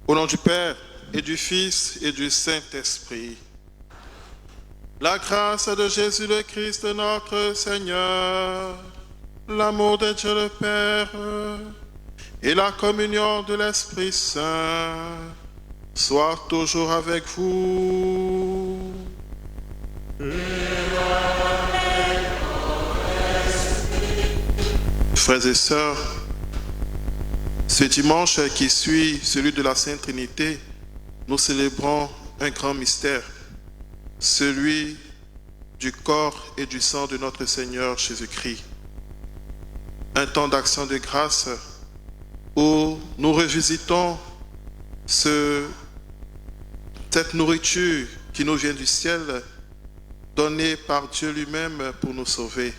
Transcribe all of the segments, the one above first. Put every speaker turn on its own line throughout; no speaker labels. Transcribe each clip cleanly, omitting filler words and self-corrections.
Au nom du Père et du Fils et du Saint-Esprit, la grâce de Jésus le Christ notre Seigneur, l'amour de Dieu le Père et la communion de l'Esprit Saint soient toujours avec vous. Frères et sœurs, ce dimanche qui suit celui de la Sainte Trinité, nous célébrons un grand mystère, celui du corps et du sang de notre Seigneur Jésus-Christ. Un temps d'action de grâce où nous revisitons cette nourriture qui nous vient du ciel, donnée par Dieu lui-même pour nous sauver.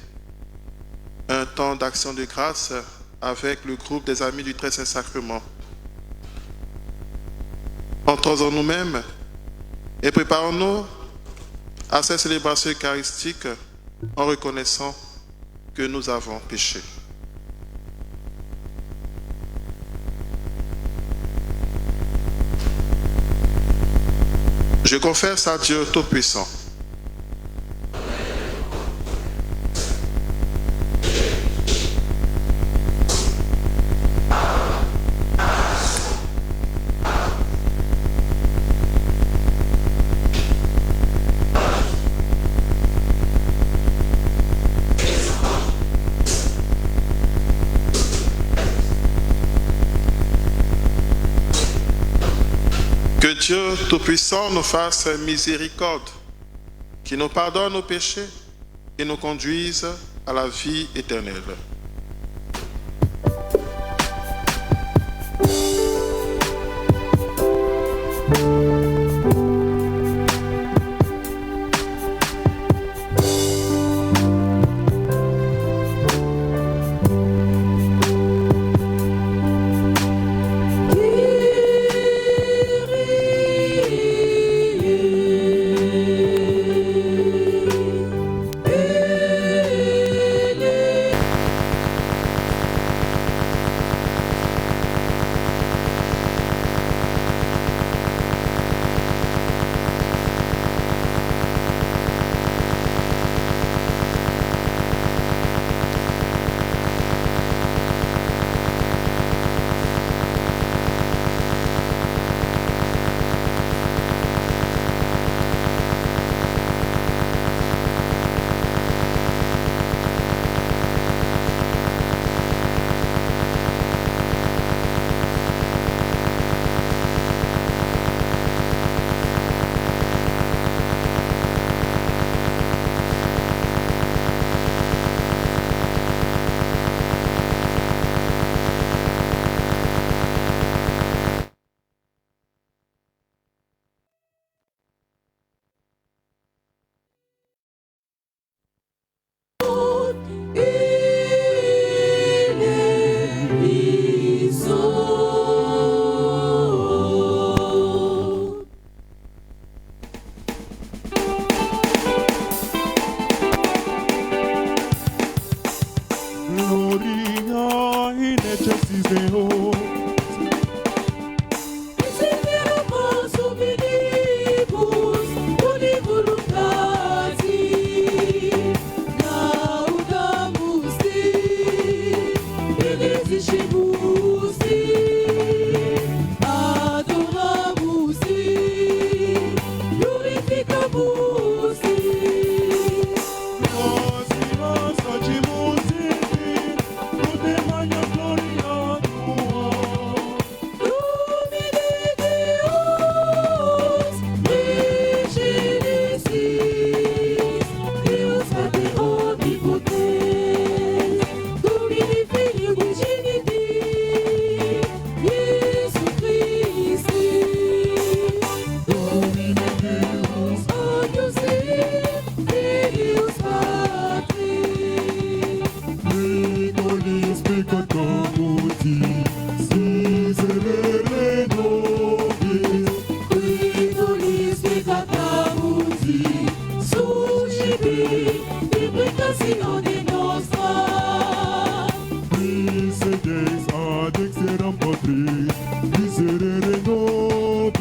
Un temps d'action de grâce avec le groupe des Amis du Très Saint-Sacrement. Entrons en nous-mêmes et préparons-nous à cette célébration eucharistique en reconnaissant que nous avons péché. Je confesse à Dieu Tout-Puissant. Que Dieu Tout-Puissant nous fasse miséricorde, qui nous pardonne nos péchés et nous conduise à la vie éternelle.
miserere nobis.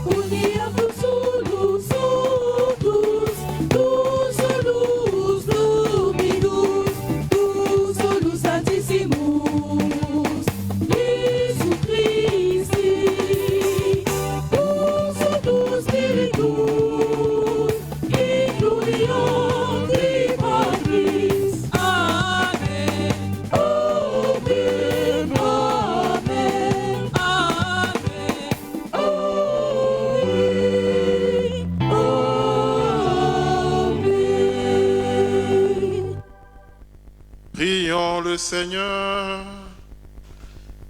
Unia solus, solus, luz, luz, luminus, luz, solus santissimus, Iesus Christi, luz, solus spiritus, incluiandi Patris. Amen. Amen. Amen. Amen. Amen.
Prions le Seigneur.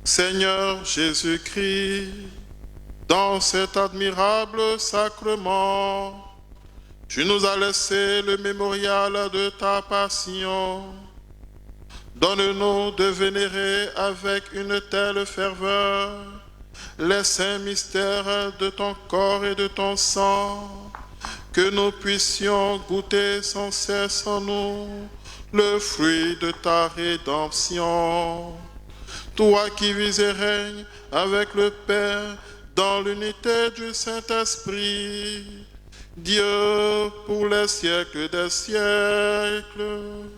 Seigneur Jésus-Christ, dans cet admirable sacrement, tu nous as laissé le mémorial de ta passion. Donne-nous de vénérer avec une telle ferveur les saints mystères de ton corps et de ton sang, que nous puissions goûter sans cesse en nous le fruit de ta rédemption. Toi qui vis et règnes avec le Père dans l'unité du Saint-Esprit, Dieu pour les siècles des siècles.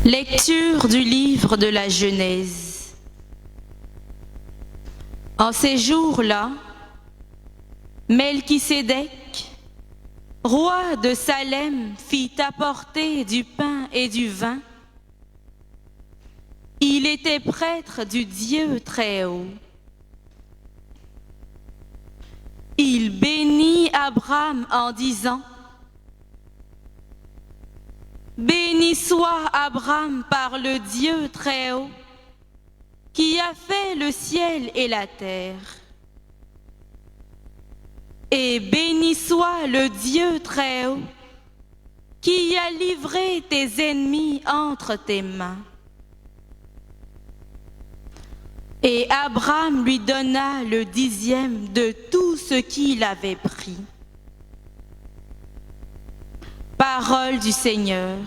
Lecture du livre de la Genèse. En ces jours-là, Melchisédek, roi de Salem, fit apporter du pain et du vin. Il était prêtre du Dieu Très-Haut. Il bénit Abraham en disant: Béni soit Abraham par le Dieu Très-Haut, qui a fait le ciel et la terre. Et béni soit le Dieu Très-Haut, qui a livré tes ennemis entre tes mains. Et Abraham lui donna le 10e de tout ce qu'il avait pris. Parole du Seigneur.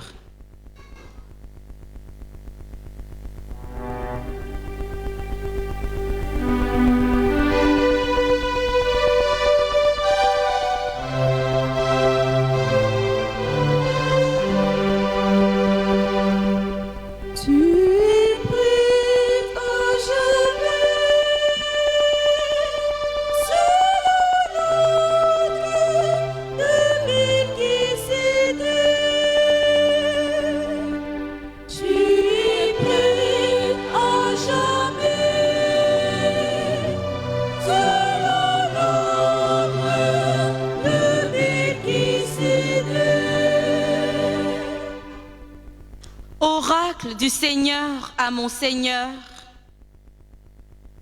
Oracle du Seigneur à mon Seigneur,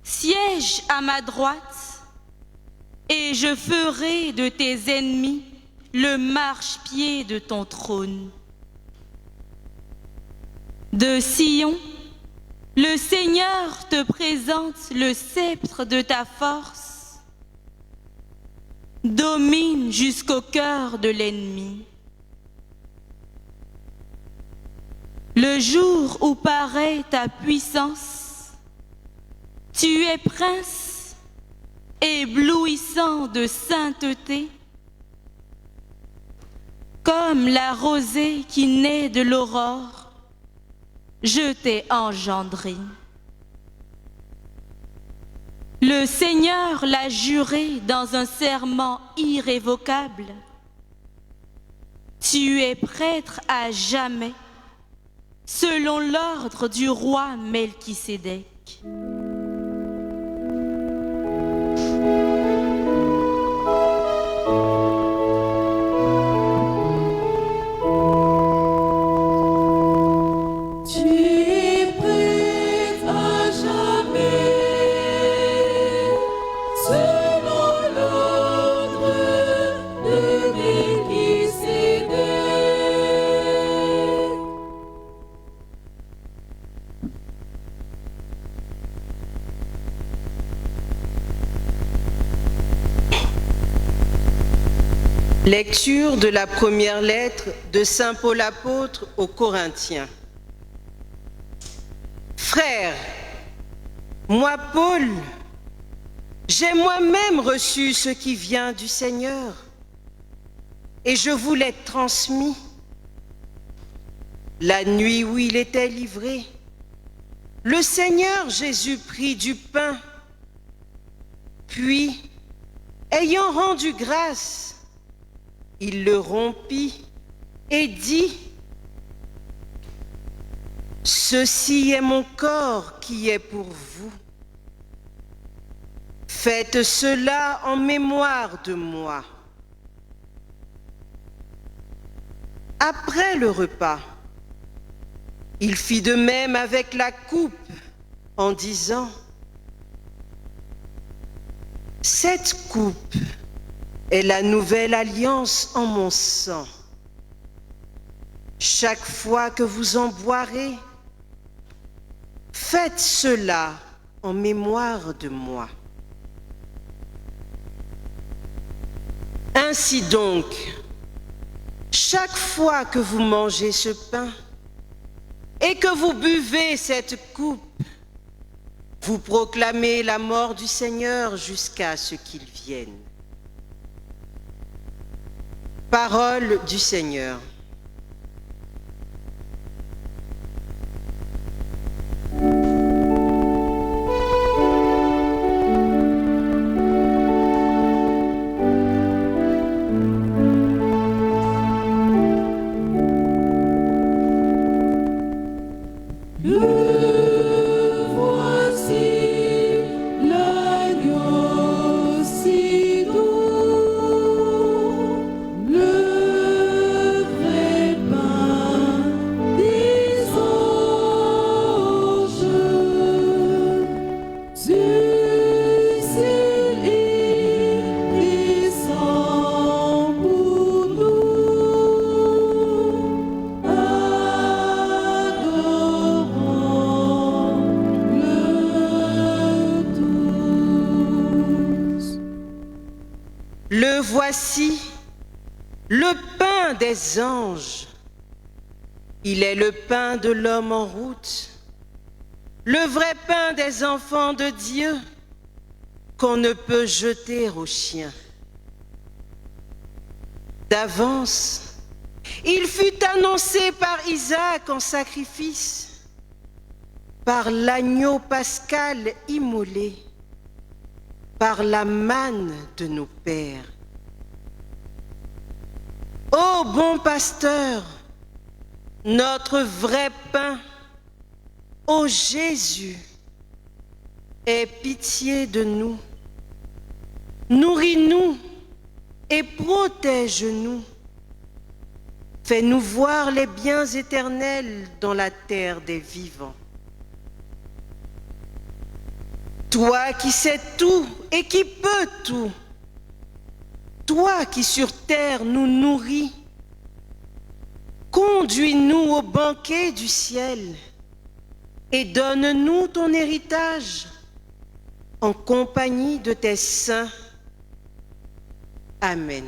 siège à ma droite, et je ferai de tes ennemis le marchepied de ton trône. De Sion, le Seigneur te présente le sceptre de ta force. Domine jusqu'au cœur de l'ennemi. Le jour où paraît ta puissance, tu es prince, éblouissant de sainteté, comme la rosée qui naît de l'aurore, je t'ai engendré. Le Seigneur l'a juré dans un serment irrévocable. Tu es prêtre à jamais, selon l'ordre du roi Melchisédek.
Lecture de la première lettre de Saint Paul apôtre aux Corinthiens. Frères, moi Paul, j'ai moi-même reçu ce qui vient du Seigneur et je vous l'ai transmis. La nuit où il était livré, le Seigneur Jésus prit du pain, puis, ayant rendu grâce, il le rompit et dit : « Ceci est mon corps qui est pour vous. Faites cela en mémoire de moi. » Après le repas, il fit de même avec la coupe en disant : « Cette coupe est la nouvelle alliance en mon sang. Chaque fois que vous en boirez, faites cela en mémoire de moi. Ainsi donc, chaque fois que vous mangez ce pain et que vous buvez cette coupe, vous proclamez la mort du Seigneur jusqu'à ce qu'il vienne. Parole du Seigneur. Le voici, le pain des anges. Il est le pain de l'homme en route, le vrai pain des enfants de Dieu qu'on ne peut jeter aux chiens. D'avance, il fut annoncé par Isaac en sacrifice, par l'agneau pascal immolé, par la manne de nos pères. Ô bon pasteur, notre vrai pain, ô Jésus, aie pitié de nous, nourris-nous et protège-nous, fais-nous voir les biens éternels dans la terre des vivants. Toi qui sais tout et qui peux tout, toi qui sur terre nous nourris, conduis-nous au banquet du ciel et donne-nous ton héritage en compagnie de tes saints. Amen.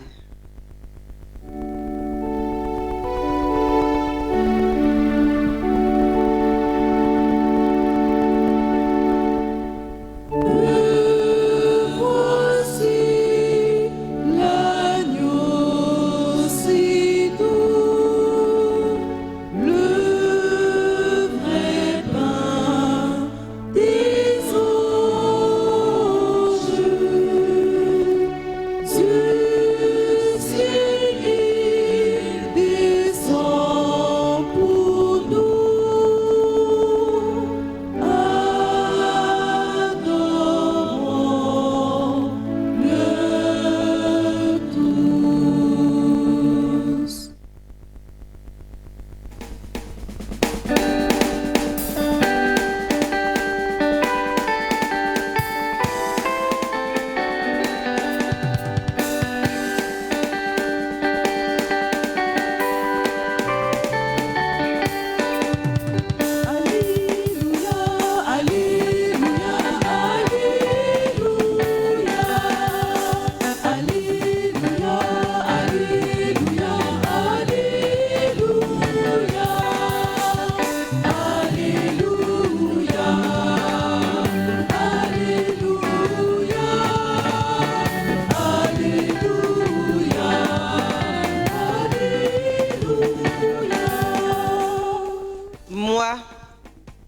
Dieu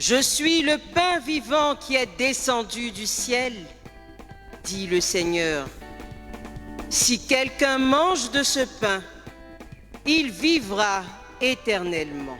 Je suis le pain vivant qui est descendu du ciel, dit le Seigneur. Si quelqu'un mange de ce pain, il vivra éternellement.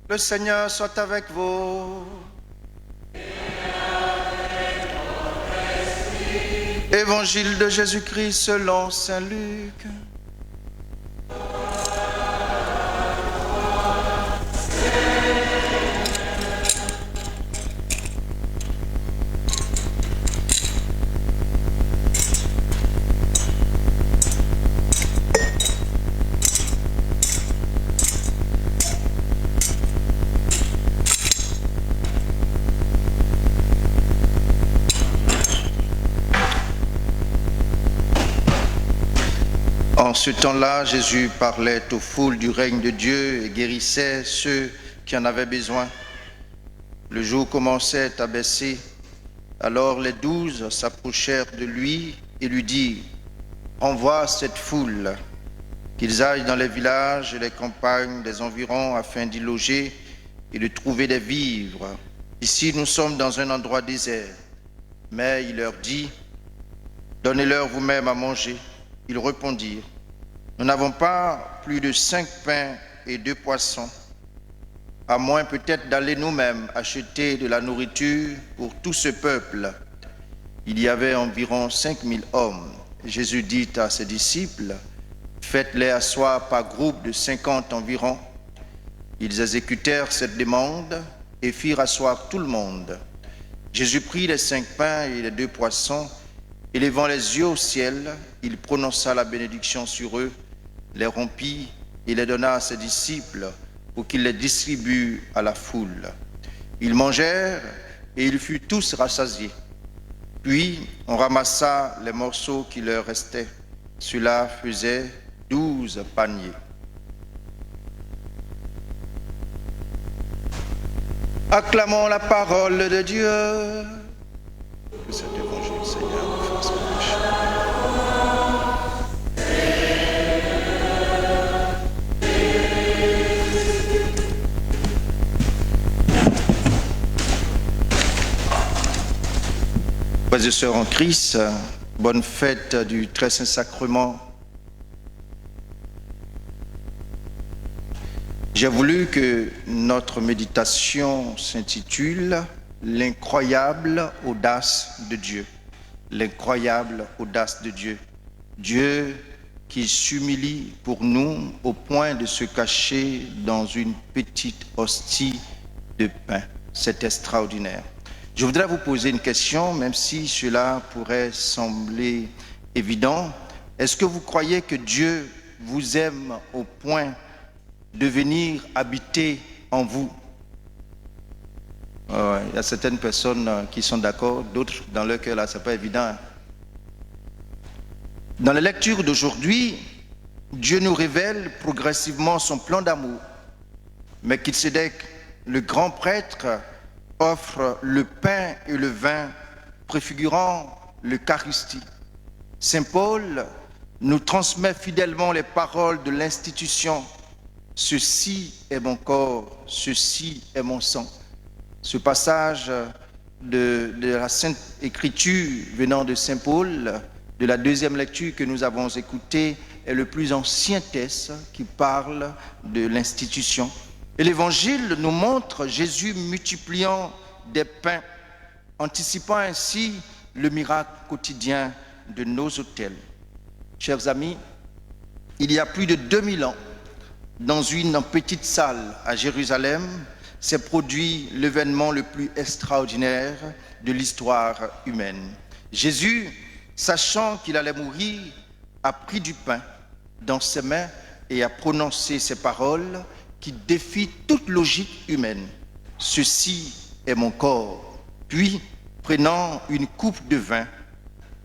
Le Seigneur soit avec vous. Évangile de Jésus-Christ selon saint Luc. En ce temps-là, Jésus parlait aux foules du règne de Dieu et guérissait ceux qui en avaient besoin. Le jour commençait à baisser. Alors les 12 s'approchèrent de lui et lui dirent: envoie cette foule, qu'ils aillent dans les villages et les campagnes des environs afin d'y loger et de trouver des vivres. Ici, nous sommes dans un endroit désert. Mais il leur dit: donnez-leur vous-même à manger. Ils répondirent: nous n'avons pas plus de 5 pains et 2 poissons, à moins peut-être d'aller nous-mêmes acheter de la nourriture pour tout ce peuple. Il y avait environ 5000 hommes. Jésus dit à ses disciples: faites-les asseoir par groupe de 50 environ. Ils exécutèrent cette demande et firent asseoir tout le monde. Jésus prit les 5 pains et les 2 poissons, et levant les yeux au ciel, il prononça la bénédiction sur eux, les rompit et les donna à ses disciples pour qu'ils les distribuent à la foule. Ils mangèrent et ils furent tous rassasiés. Puis on ramassa les morceaux qui leur restaient. Cela faisait 12 paniers. Acclamons la parole de Dieu. Que cet évangile, Seigneur, nous fasse pécher. Frères et sœurs en Christ, bonne fête du Très Saint Sacrement. J'ai voulu que notre méditation s'intitule « L'incroyable audace de Dieu ». L'incroyable audace de Dieu. Dieu qui s'humilie pour nous au point de se cacher dans une petite hostie de pain. C'est extraordinaire. Je voudrais vous poser une question, même si cela pourrait sembler évident. Est-ce que vous croyez que Dieu vous aime au point de venir habiter en vous? Il y a certaines personnes qui sont d'accord, d'autres dans leur cœur, là, ce n'est pas évident. Dans la lecture d'aujourd'hui, Dieu nous révèle progressivement son plan d'amour. Melchisédek, le grand prêtre, offre le pain et le vin, préfigurant l'Eucharistie. Saint Paul nous transmet fidèlement les paroles de l'institution. Ceci est mon corps, ceci est mon sang. Ce passage de la Sainte Écriture venant de Saint Paul, de la deuxième lecture que nous avons écoutée, est le plus ancien texte qui parle de l'institution. Et l'Évangile nous montre Jésus multipliant des pains, anticipant ainsi le miracle quotidien de nos autels. Chers amis, il y a plus de 2000 ans, dans une petite salle à Jérusalem, s'est produit l'événement le plus extraordinaire de l'histoire humaine. Jésus, sachant qu'il allait mourir, a pris du pain dans ses mains et a prononcé ces paroles qui défient toute logique humaine. « Ceci est mon corps. » Puis, prenant une coupe de vin,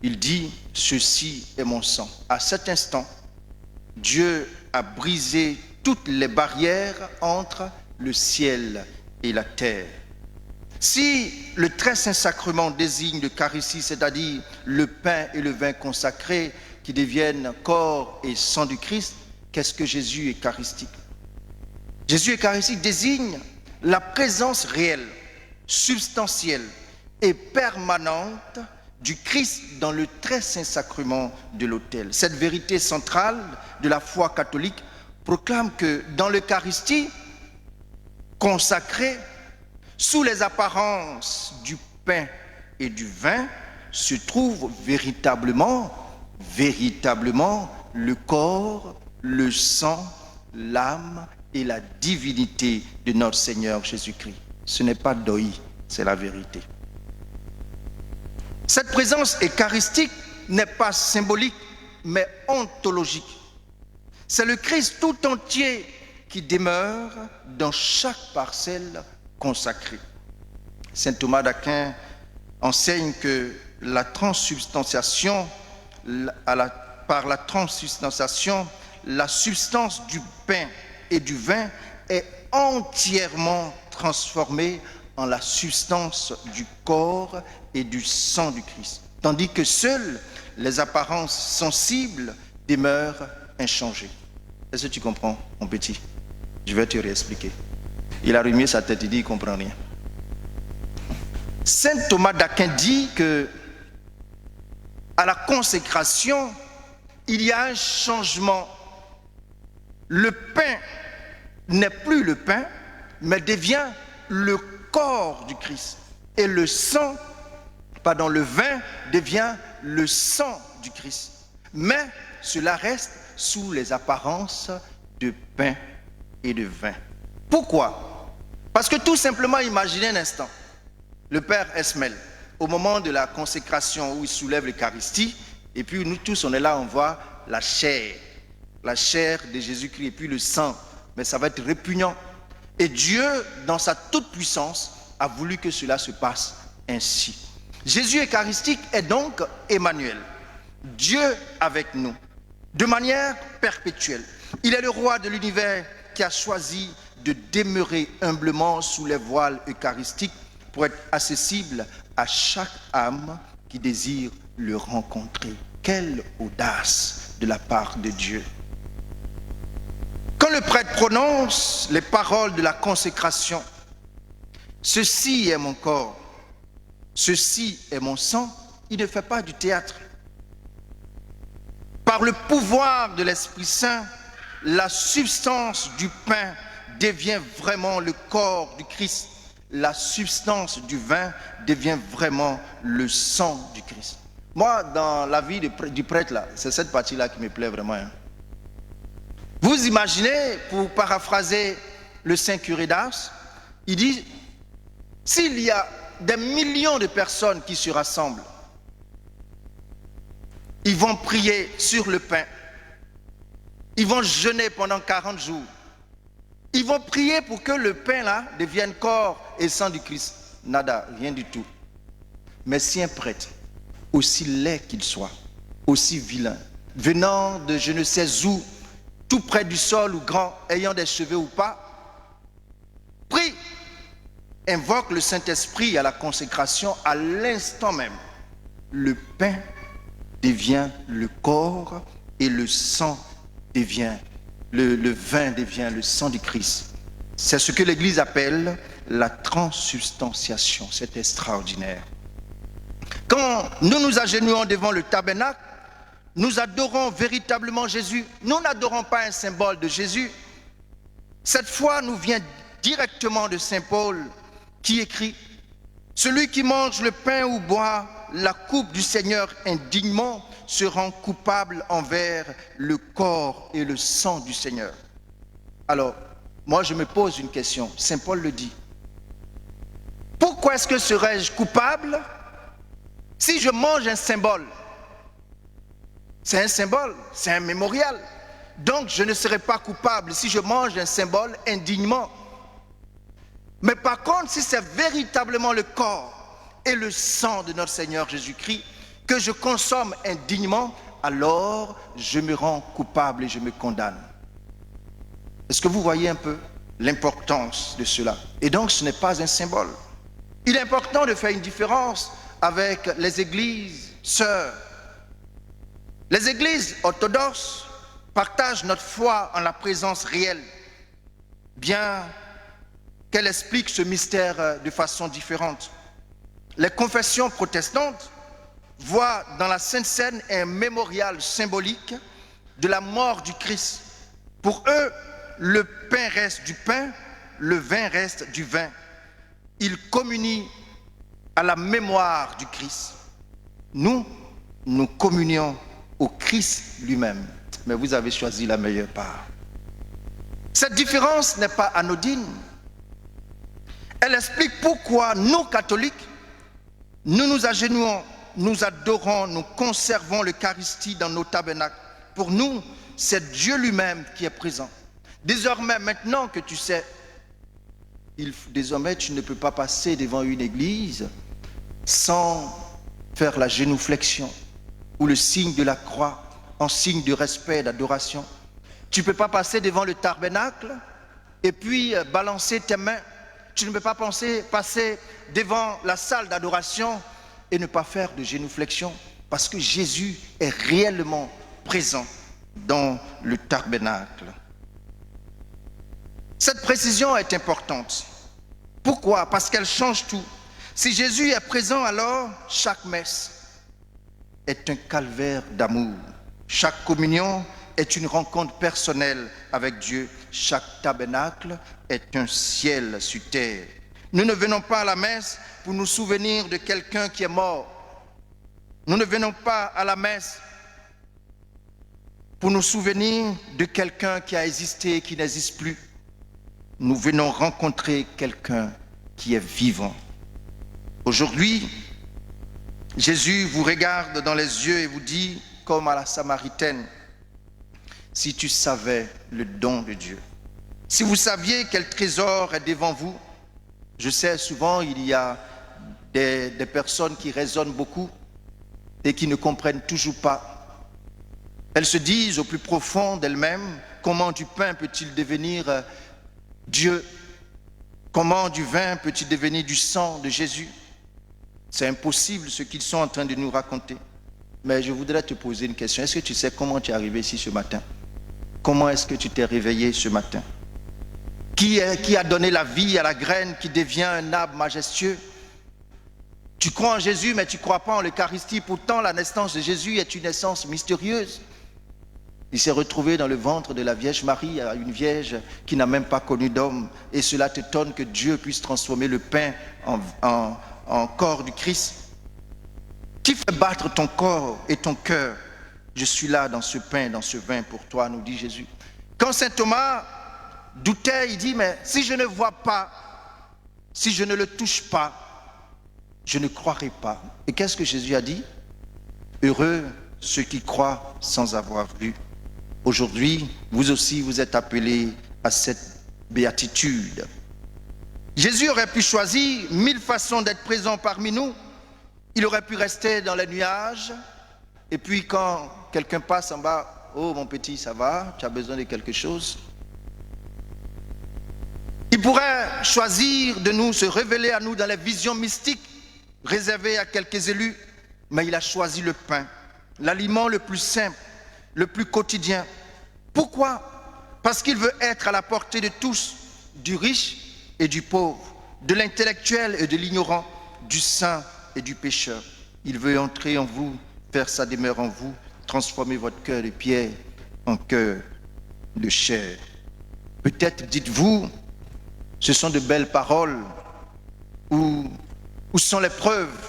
il dit « Ceci est mon sang. » À cet instant, Dieu a brisé toutes les barrières entre le ciel et la terre. Si le très saint sacrement désigne l'Eucharistie, c'est-à-dire le pain et le vin consacrés qui deviennent corps et sang du Christ, qu'est-ce que Jésus eucharistique? Jésus eucharistique désigne la présence réelle, substantielle et permanente du Christ dans le très saint sacrement de l'autel. Cette vérité centrale de la foi catholique proclame que dans l'Eucharistie consacrée, sous les apparences du pain et du vin, se trouve véritablement le corps, le sang, l'âme et la divinité de notre Seigneur Jésus-Christ. Ce n'est pas doi, c'est la vérité. Cette présence eucharistique n'est pas symbolique, mais ontologique. C'est le Christ tout entier qui demeure dans chaque parcelle consacrée. Saint Thomas d'Aquin enseigne que la transsubstantiation, par la transsubstantiation, la substance du pain et du vin est entièrement transformée en la substance du corps et du sang du Christ, tandis que seules les apparences sensibles demeurent inchangées. Est-ce que tu comprends, mon petit? Je vais te réexpliquer. Il a remué sa tête, il dit qu'il ne comprend rien. Saint Thomas d'Aquin dit que à la consécration, il y a un changement. Le pain n'est plus le pain, mais devient le corps du Christ. Et le vin devient le sang du Christ. Mais cela reste sous les apparences de pain et de vin. Pourquoi? Parce que tout simplement, imaginez un instant, le Père Esmel, au moment de la consécration où il soulève l'Eucharistie, et puis nous tous on est là, on voit la chair de Jésus-Christ et puis le sang, mais ça va être répugnant. Et Dieu, dans sa toute puissance, a voulu que cela se passe ainsi. Jésus eucharistique est donc Emmanuel, Dieu avec nous, de manière perpétuelle. Il est le roi de l'univers qui a choisi de demeurer humblement sous les voiles eucharistiques pour être accessible à chaque âme qui désire le rencontrer. Quelle audace de la part de Dieu! Quand le prêtre prononce les paroles de la consécration, « Ceci est mon corps, ceci est mon sang », il ne fait pas du théâtre. Par le pouvoir de l'Esprit Saint, la substance du pain devient vraiment le corps du Christ. La substance du vin devient vraiment le sang du Christ. Moi, dans la vie du prêtre, là, c'est cette partie-là qui me plaît vraiment. Hein. Vous imaginez, pour paraphraser le Saint Curé d'Ars, il dit, s'il y a des millions de personnes qui se rassemblent, ils vont prier sur le pain, ils vont jeûner pendant 40 jours, ils vont prier pour que le pain là devienne corps et sang du Christ. Nada, rien du tout. Mais si un prêtre, aussi laid qu'il soit, aussi vilain, venant de je ne sais où, tout près du sol ou grand, ayant des cheveux ou pas, prie, invoque le Saint-Esprit à la consécration, à l'instant même, le pain devient le corps et le sang devient, le vin devient le sang du Christ. C'est ce que l'Église appelle la transsubstantiation. C'est extraordinaire. Quand nous nous agenouillons devant le tabernacle, nous adorons véritablement Jésus. Nous n'adorons pas un symbole de Jésus. Cette foi nous vient directement de Saint Paul qui écrit « Celui qui mange le pain ou boit la coupe du Seigneur indignement se rend coupable envers le corps et le sang du Seigneur. » Alors, moi je me pose une question. Saint Paul le dit. Pourquoi est-ce que serais-je coupable si je mange un symbole? C'est un symbole, c'est un mémorial. Donc je ne serai pas coupable si je mange un symbole indignement. Mais par contre, si c'est véritablement le corps et le sang de notre Seigneur Jésus-Christ que je consomme indignement, alors je me rends coupable et je me condamne. Est-ce que vous voyez un peu l'importance de cela? Et donc ce n'est pas un symbole. Il est important de faire une différence avec les églises sœurs. Les églises orthodoxes partagent notre foi en la présence réelle, bien qu'elles expliquent ce mystère de façon différente. Les confessions protestantes voient dans la Sainte Seine un mémorial symbolique de la mort du Christ. Pour eux, le pain reste du pain, le vin reste du vin. Ils communient à la mémoire du Christ. Nous communions au Christ lui-même. Mais vous avez choisi la meilleure part. Cette différence n'est pas anodine. Elle explique pourquoi nous, catholiques, nous nous agenouillons, nous adorons, nous conservons l'Eucharistie dans nos tabernacles. Pour nous, c'est Dieu lui-même qui est présent. Désormais, maintenant que tu sais, désormais tu ne peux pas passer devant une église sans faire la génuflexion ou le signe de la croix en signe de respect et d'adoration. Tu ne peux pas passer devant le tabernacle et puis balancer tes mains. Tu ne peux pas passer devant la salle d'adoration et ne pas faire de génuflexion parce que Jésus est réellement présent dans le tabernacle. Cette précision est importante. Pourquoi? Parce qu'elle change tout. Si Jésus est présent, alors chaque messe est un calvaire d'amour. Chaque communion est une rencontre personnelle avec Dieu. Chaque tabernacle est un ciel sur terre. Nous ne venons pas à la messe pour nous souvenir de quelqu'un qui est mort. Nous ne venons pas à la messe pour nous souvenir de quelqu'un qui a existé et qui n'existe plus. Nous venons rencontrer quelqu'un qui est vivant. Aujourd'hui, Jésus vous regarde dans les yeux et vous dit, comme à la Samaritaine, si tu savais le don de Dieu, si vous saviez quel trésor est devant vous. Je sais, souvent il y a des personnes qui raisonnent beaucoup et qui ne comprennent toujours pas. Elles se disent au plus profond d'elles-mêmes, comment du pain peut-il devenir Dieu? Comment du vin peut-il devenir du sang de Jésus? C'est impossible ce qu'ils sont en train de nous raconter. Mais je voudrais te poser une question. Est-ce que tu sais comment tu es arrivé ici ce matin? Comment est-ce que tu t'es réveillé ce matin? Qui a donné la vie à la graine qui devient un arbre majestueux? Tu crois en Jésus, mais tu ne crois pas en l'Eucharistie. Pourtant, la naissance de Jésus est une naissance mystérieuse. Il s'est retrouvé dans le ventre de la Vierge Marie, une Vierge qui n'a même pas connu d'homme. Et cela t'étonne que Dieu puisse transformer le pain en corps du Christ. Qui fait battre ton corps et ton cœur? Je suis là dans ce pain, dans ce vin pour toi, nous dit Jésus. Quand saint Thomas doutait, il dit, mais si je ne vois pas, si je ne le touche pas, je ne croirai pas. Et qu'est-ce que Jésus a dit? Heureux ceux qui croient sans avoir vu. Aujourd'hui, vous aussi, vous êtes appelés à cette béatitude. Jésus aurait pu choisir 1000 façons d'être présent parmi nous. Il aurait pu rester dans les nuages. Et puis quand quelqu'un passe en bas, oh mon petit, ça va, tu as besoin de quelque chose? Il pourrait choisir de nous, se révéler à nous dans les visions mystiques réservées à quelques élus. Mais il a choisi le pain, l'aliment le plus simple, le plus quotidien. Pourquoi? Parce qu'il veut être à la portée de tous, du riche et du pauvre, de l'intellectuel et de l'ignorant, du saint et du pécheur. Il veut entrer en vous, faire sa demeure en vous, transformer votre cœur de pierre en cœur de chair. Peut-être dites-vous, ce sont de belles paroles, où sont les preuves?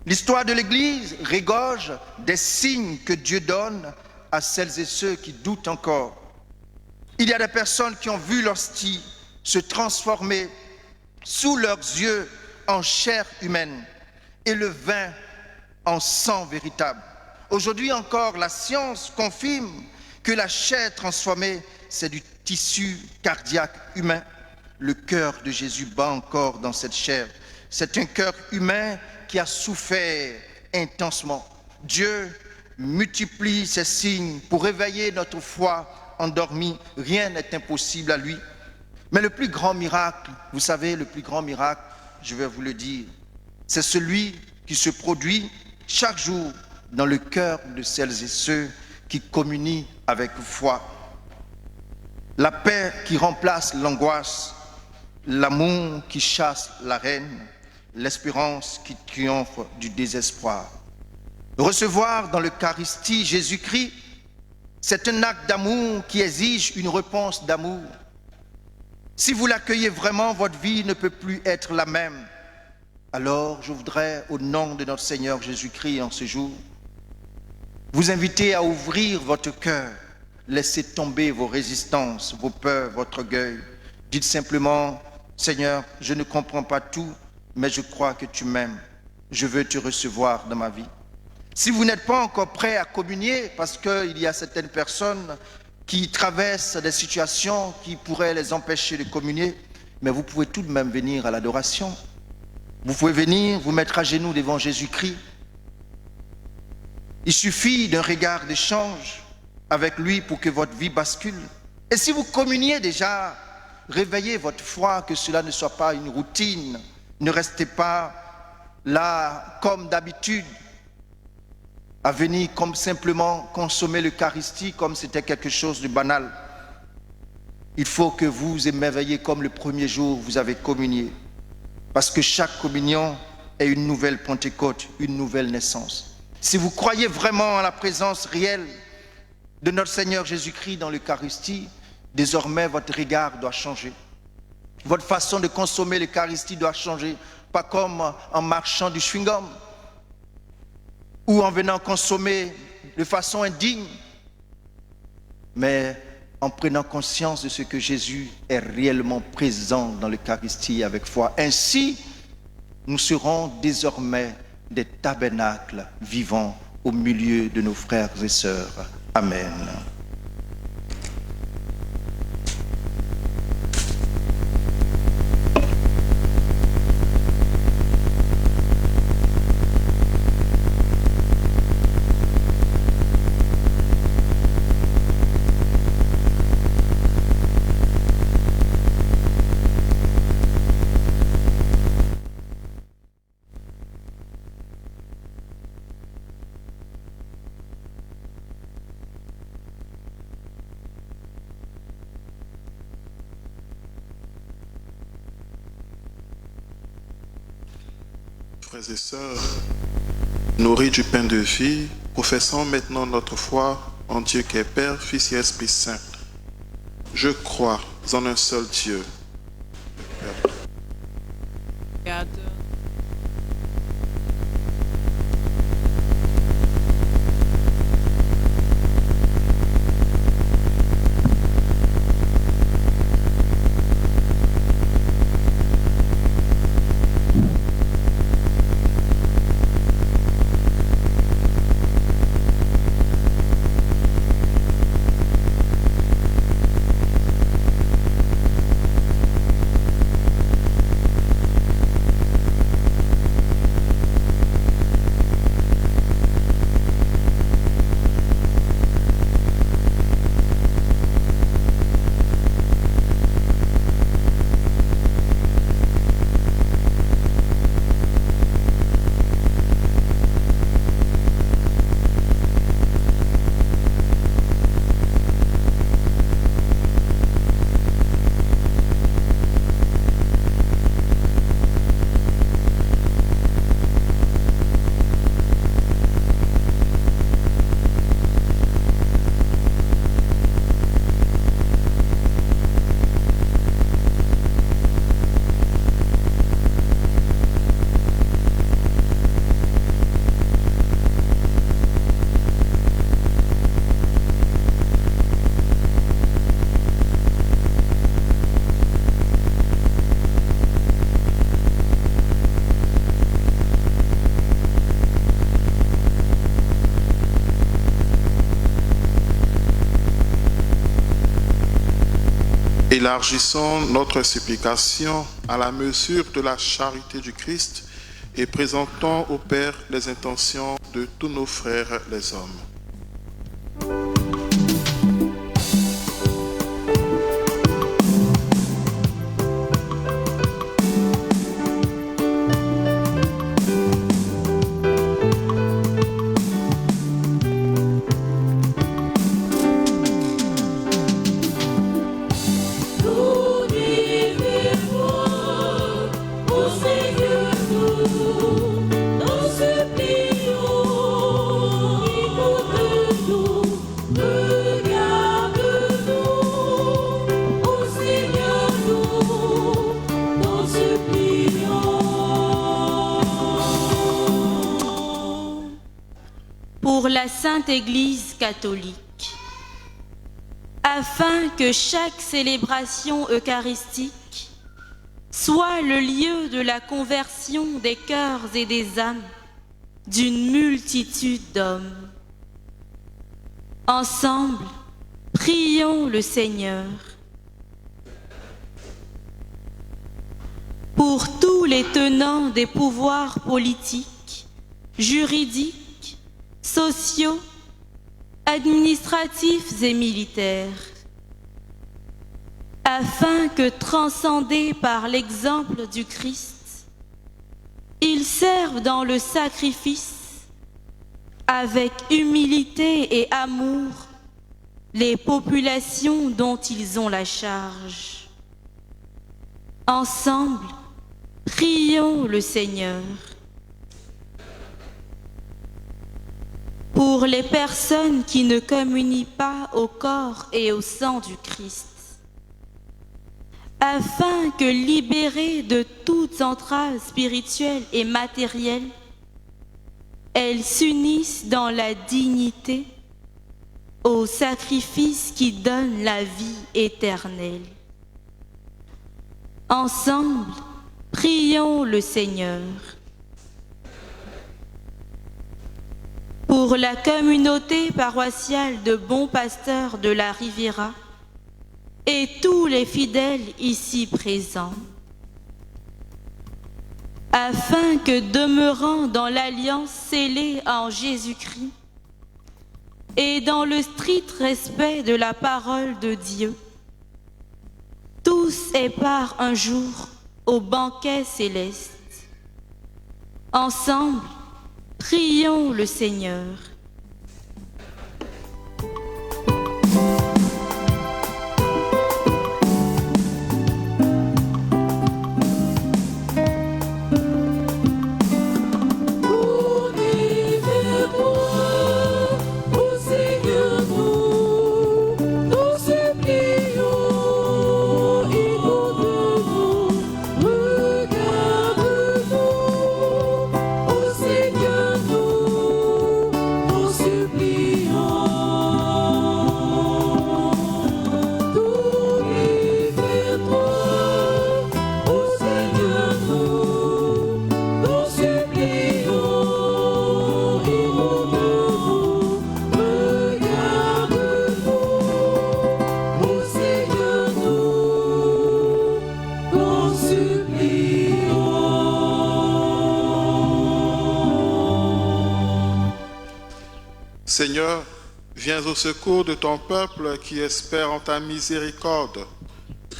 L'histoire de l'Église regorge des signes que Dieu donne à celles et ceux qui doutent encore. Il y a des personnes qui ont vu l'hostie se transformer sous leurs yeux en chair humaine et le vin en sang véritable. Aujourd'hui encore, la science confirme que la chair transformée, c'est du tissu cardiaque humain. Le cœur de Jésus bat encore dans cette chair. C'est un cœur humain qui a souffert intensement. Dieu multiplie ses signes pour réveiller notre foi endormie. Rien n'est impossible à lui. Mais le plus grand miracle, vous savez, le plus grand miracle, je vais vous le dire, c'est celui qui se produit chaque jour dans le cœur de celles et ceux qui communient avec foi. La paix qui remplace l'angoisse, l'amour qui chasse la haine, l'espérance qui triomphe du désespoir. Recevoir dans l'Eucharistie Jésus-Christ, c'est un acte d'amour qui exige une réponse d'amour. Si vous l'accueillez vraiment, votre vie ne peut plus être la même. Alors, je voudrais, au nom de notre Seigneur Jésus-Christ en ce jour, vous inviter à ouvrir votre cœur, laissez tomber vos résistances, vos peurs, votre orgueil. Dites simplement, Seigneur, je ne comprends pas tout, mais je crois que tu m'aimes. Je veux te recevoir dans ma vie. Si vous n'êtes pas encore prêt à communier, parce qu'il y a certaines personnes qui traversent des situations qui pourraient les empêcher de communier, mais vous pouvez tout de même venir à l'adoration. Vous pouvez venir, vous mettre à genoux devant Jésus-Christ. Il suffit d'un regard d'échange avec lui pour que votre vie bascule. Et si vous communiez déjà, réveillez votre foi, que cela ne soit pas une routine. Ne restez pas là comme d'habitude, à venir comme simplement consommer l'Eucharistie comme c'était quelque chose de banal. Il faut que vous émerveillez comme le premier jour vous avez communié. Parce que chaque communion est une nouvelle Pentecôte, une nouvelle naissance. Si vous croyez vraiment à la présence réelle de notre Seigneur Jésus-Christ dans l'Eucharistie, désormais votre regard doit changer. Votre façon de consommer l'Eucharistie doit changer. Pas comme en marchant du chewing-gum ou en venant consommer de façon indigne, mais en prenant conscience de ce que Jésus est réellement présent dans l'Eucharistie avec foi. Ainsi, nous serons désormais des tabernacles vivants au milieu de nos frères et sœurs. Amen.
Frères et sœurs, nourris du pain de vie, professons maintenant notre foi en Dieu qui est Père, Fils et Esprit Saint. Je crois en un seul Dieu.
Créateur.
Élargissons notre supplication à la mesure de la charité du Christ et présentons au Père les intentions de tous nos frères les hommes.
Nous dévierons au Seigneur, nous supplions, écoute-nous, regarde-nous, au Seigneur, nous supplions.
Pour la Sainte Église catholique, afin que chaque célébration eucharistique soit le lieu de la conversion des cœurs et des âmes d'une multitude d'hommes. Ensemble, prions le Seigneur. Pour tous les tenants des pouvoirs politiques, juridiques, sociaux, administratifs et militaires, afin que, transcendés par l'exemple du Christ, ils servent dans le sacrifice avec humilité et amour les populations dont ils ont la charge. Ensemble, prions le Seigneur. Pour les personnes qui ne communient pas au corps et au sang du Christ, afin que, libérées de toute entrave spirituelle et matérielle, elles s'unissent dans la dignité au sacrifice qui donne la vie éternelle. Ensemble, prions le Seigneur. Pour la communauté paroissiale de bons pasteurs de la Riviera et tous les fidèles ici présents, afin que, demeurant dans l'alliance scellée en Jésus-Christ et dans le strict respect de la parole de Dieu, tous aient part un jour au banquet céleste. Ensemble, prions le Seigneur.
Nous dévierons au Seigneur, nous supplions, écoute-nous, regarde-nous, au Seigneur, nous supplions. Nous dévierons au Seigneur, nous supplions, écoute-nous, regarde-nous, au Seigneur, nous supplions.
Seigneur, viens au secours de ton peuple qui espère en ta miséricorde.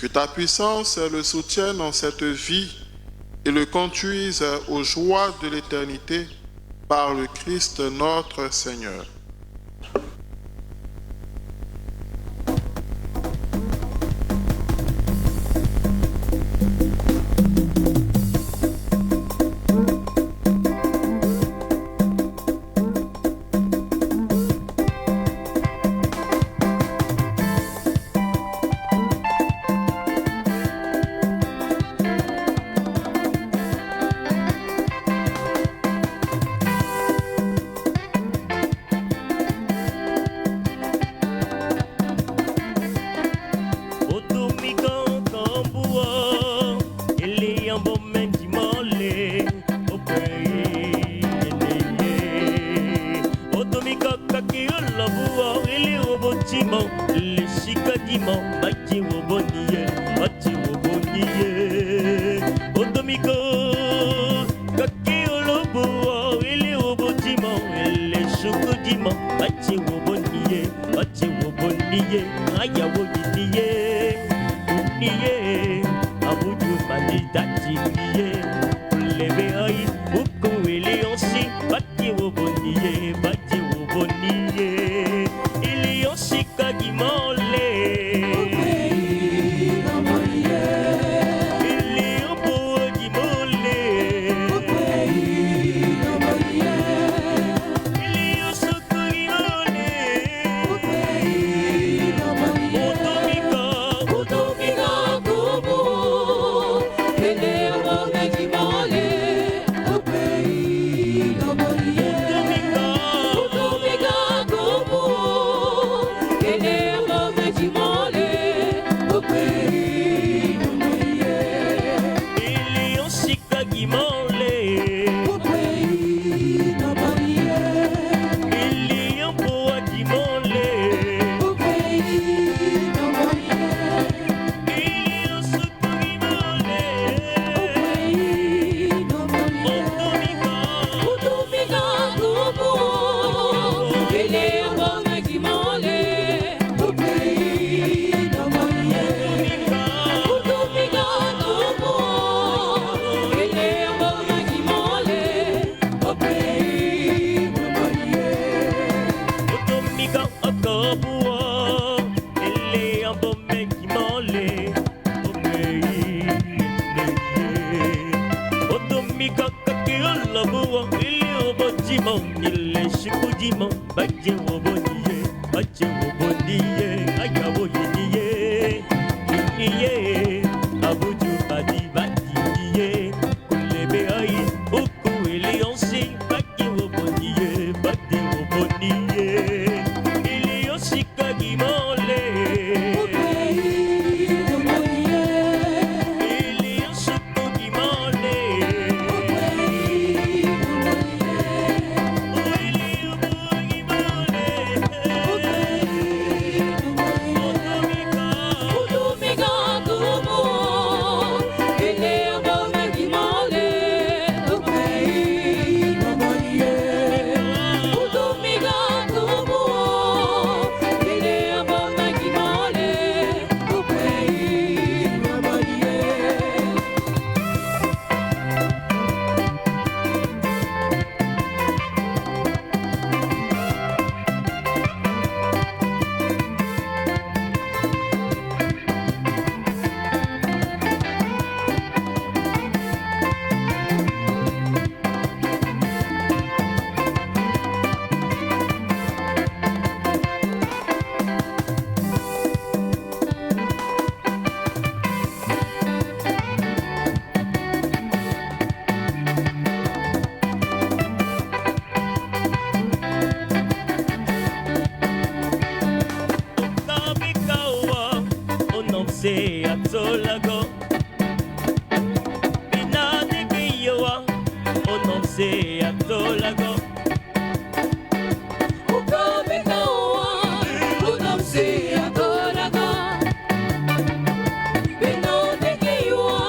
Que ta puissance le soutienne en cette vie et le conduise aux joies de l'éternité par le Christ notre Seigneur.
diman, le shika diman, maji wo boniye, maji wo boniye. Otomiko, kaki olobo, ele obo diman, le shuku diman, maji wo boniye, aya wo yiniye, uniye, abudu mani dati niye, lebe ayi, uku ele onsi, maji wo boniye, maji wo boniye. Ili onshika gimole, ili obo gimole, ili osoko gimole,
Otomika kubu, ele obo gimole, opei lomoriye. Otomika kubu, ele obo gimole, opei lomoriye.
ili onshika gimole,
Opei lomoriye.
ili obo gimole,
Opei lomoriye.
ili osoko gimole,
Opei lomoriye.
otomika.
Otomika kubu, ele obo gimole, opei lomoriye. Otomika kubu, ele obo gimole, opei lomoriye.
Otomika akabua, ele ambome gimole, omei neye. Otomika kakiolabua, ele obojimo, ele shikujimo, baje oboniye, ayawo yiniye, yiniye, abuju badi badi niye, kulebe ayi, uku ele onsi, baje oboniye, baje oboniye, ele onshika gimole,
Opei lomoriye.
ele onshoko gimole,
Opei lomoriye.
ele obo gimole, otomika.
Otomika kubu, ele obo gimole, opei lomoriye. Otomika kubu, ele obo gimole, opei lomoriye.
Otomikawa, ononse atolago. Binadegeyoa, ononse atolago.
Otomika unamsi atoraga. Binodekiwa,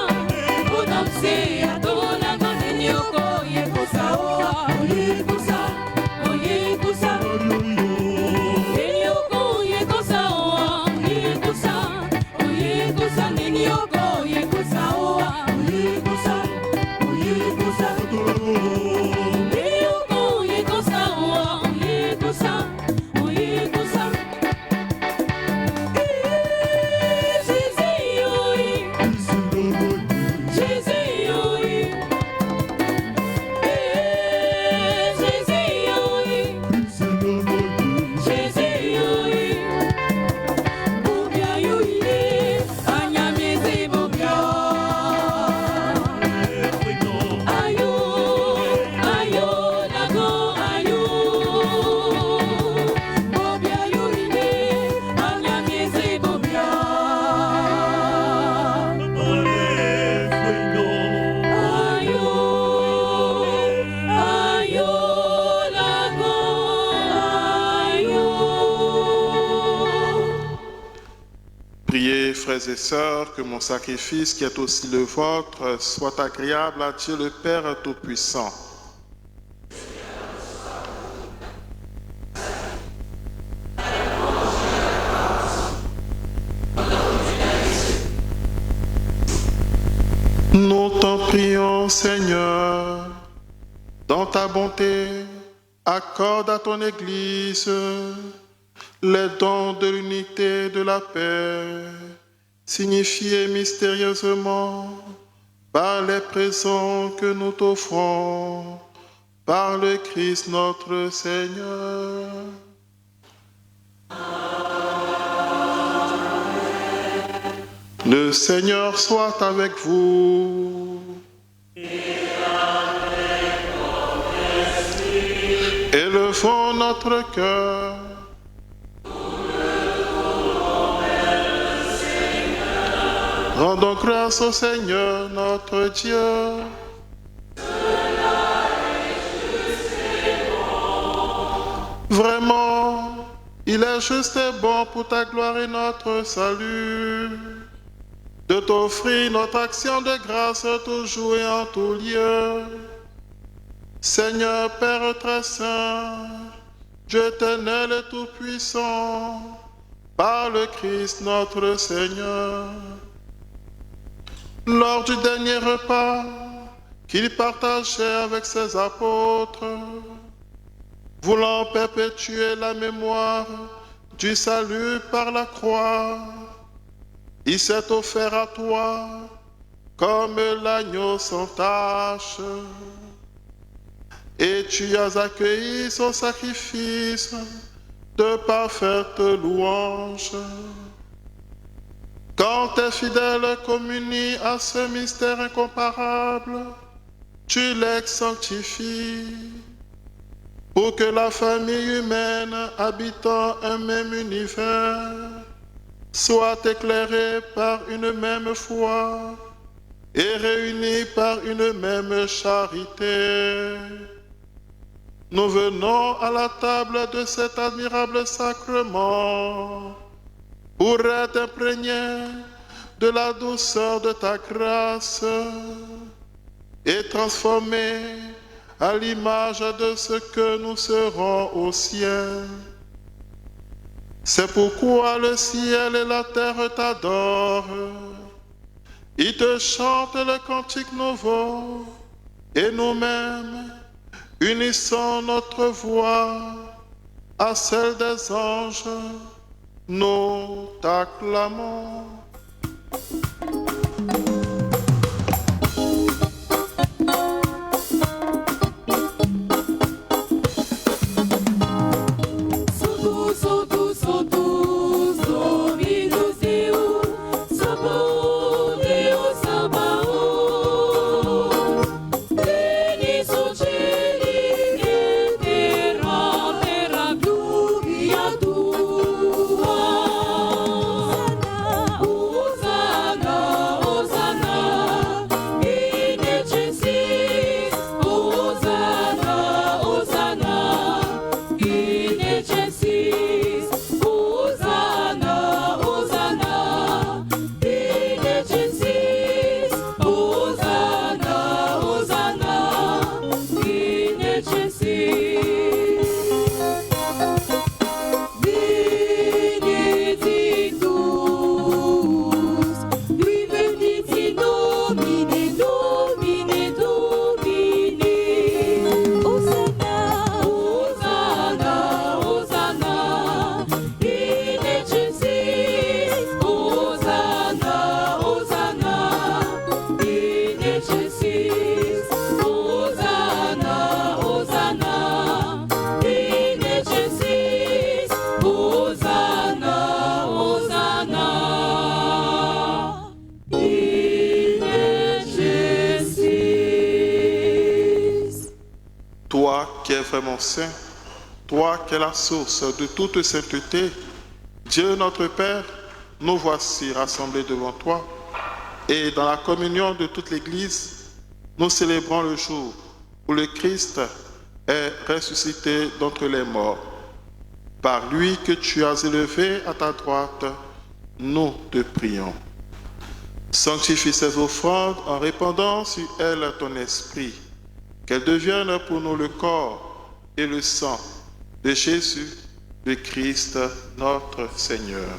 unamsi atoraga. Ninyoko yekusa oa, oyekusa, oyekusa. Ninyoko yekusa oa, oyekusa, oyekusa. Ninyoko yekusa oa, oyekusa, oyekusa.
Frères et sœurs, que mon sacrifice, qui est aussi le vôtre, soit agréable à Dieu le Père Tout-Puissant. Nous t'en prions, Seigneur, dans ta bonté, accorde à ton Église les dons de l'unité et de la paix, signifiés mystérieusement par les présents que nous t'offrons, par le Christ notre Seigneur. Le Seigneur soit avec vous. Élevons notre cœur. Rendons grâce au Seigneur notre Dieu. Vraiment, il est juste et bon pour ta gloire et notre salut de t'offrir notre action de grâce toujours et en tout lieu. Seigneur Père très saint, Dieu éternel et tout-puissant, par le Christ notre Seigneur. Lors du dernier repas qu'il partageait avec ses apôtres, voulant perpétuer la mémoire du salut par la croix, il s'est offert à toi comme l'agneau sans tache, et tu as accueilli son sacrifice de parfaite louange. Quand tes fidèles communient à ce mystère incomparable, tu les sanctifies, pour que la famille humaine habitant un même univers soit éclairée par une même foi et réunie par une même charité. Nous venons à la table de cet admirable sacrement pour être imprégnés de la douceur de ta grâce et transformés à l'image de ce que nous serons au ciel. C'est pourquoi le ciel et la terre t'adorent. Ils te chantent le cantique nouveau et nous-mêmes, unissant notre voix à celle des anges, nous t'acclamons. Vraiment saint, toi qui es la source de toute sainteté, Dieu notre Père, nous voici rassemblés devant toi et dans la communion de toute l'Église, nous célébrons le jour où le Christ est ressuscité d'entre les morts. Par lui que tu as élevé à ta droite, nous te prions. Sanctifie ces offrandes en répandant sur elles ton esprit, qu'elles deviennent pour nous le corps et le sang de Jésus, le Christ, notre Seigneur.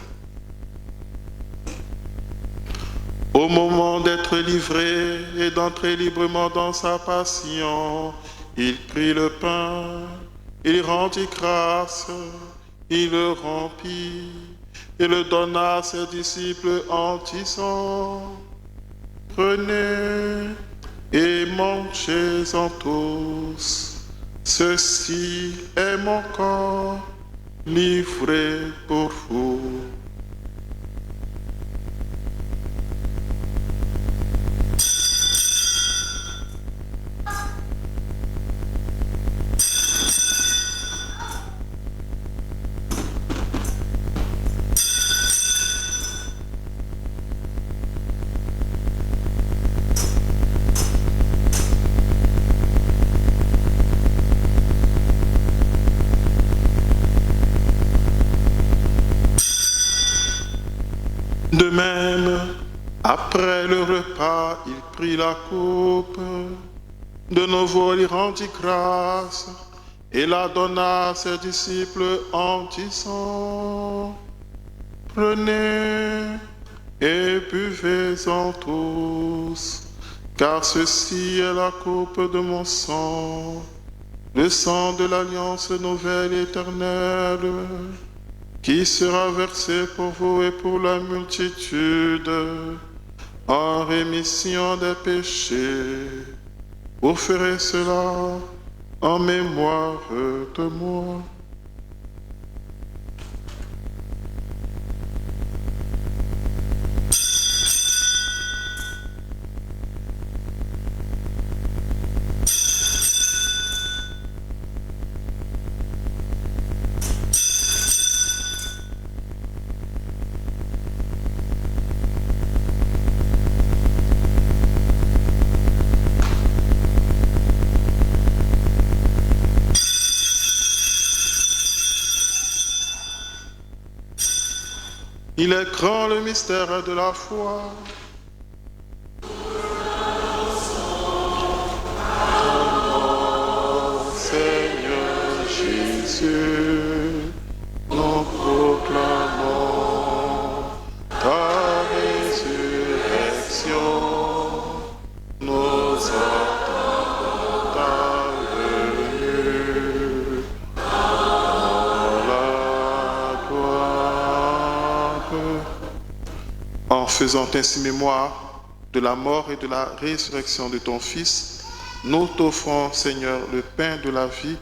Au moment d'être livré et d'entrer librement dans sa passion, il prit le pain, il rendit grâce, il le rompit et le donna à ses disciples en disant: Prenez et mangez-en tous, ceci est mon corps livré pour vous. De même, après le repas, il prit la coupe. De nouveau, il rendit grâce et la donna à ses disciples en disant: Prenez et buvez-en tous, car ceci est la coupe de mon sang, le sang de l'alliance nouvelle et éternelle, qui sera versé pour vous et pour la multitude en rémission des péchés. Vous ferez cela en mémoire de moi. Il est grand le mystère de la foi. Seigneur Jésus, nous proclamons ta résurrection, nous attendons ta venue dans la gloire. En faisant ainsi mémoire de la mort et de la résurrection de ton Fils, nous t'offrons, Seigneur, le pain de la vie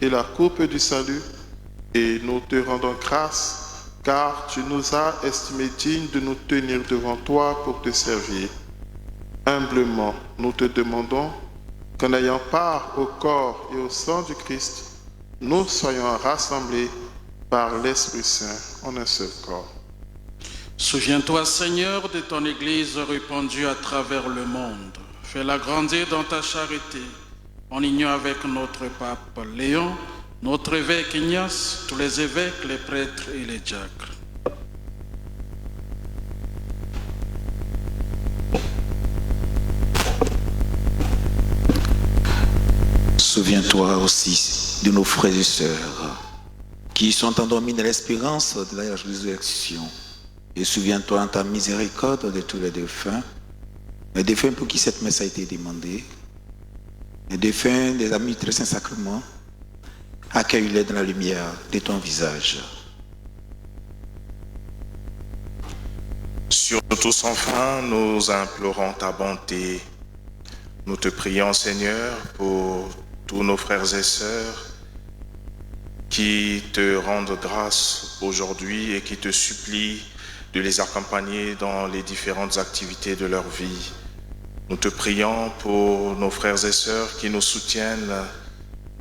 et la coupe du salut, et nous te rendons grâce, car tu nous as estimés dignes de nous tenir devant toi pour te servir. Humblement, nous te demandons qu'en ayant part au corps et au sang du Christ, nous soyons rassemblés par l'Esprit Saint en un seul corps.
Souviens-toi, Seigneur, de ton Église répandue à travers le monde. Fais-la grandir dans ta charité, en union avec notre pape Léon, notre évêque Ignace, tous les évêques, les prêtres et les diacres.
Souviens-toi aussi de nos frères et sœurs qui sont endormis dans l'espérance de la résurrection. Et souviens-toi en ta miséricorde de tous les défunts pour qui cette messe a été demandée, les défunts des amis du Saint-Sacrement, accueille-les dans la lumière de ton visage.
Sur nous tous enfin, nous implorons ta bonté. Nous te prions, Seigneur, pour tous nos frères et sœurs qui te rendent grâce aujourd'hui et qui te supplient de les accompagner dans les différentes activités de leur vie. Nous te prions pour nos frères et sœurs qui nous soutiennent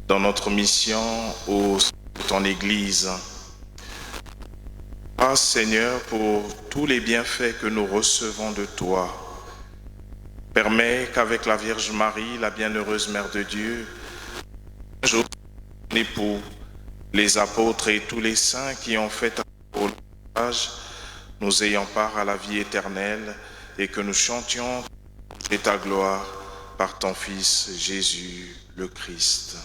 dans notre mission au sein de ton Église. Grâce, Seigneur, pour tous les bienfaits que nous recevons de toi. Permets qu'avec la Vierge Marie, la bienheureuse Mère de Dieu, ton époux, les apôtres et tous les saints qui ont fait un âge, nous ayons part à la vie éternelle et que nous chantions et ta gloire par ton Fils Jésus le Christ.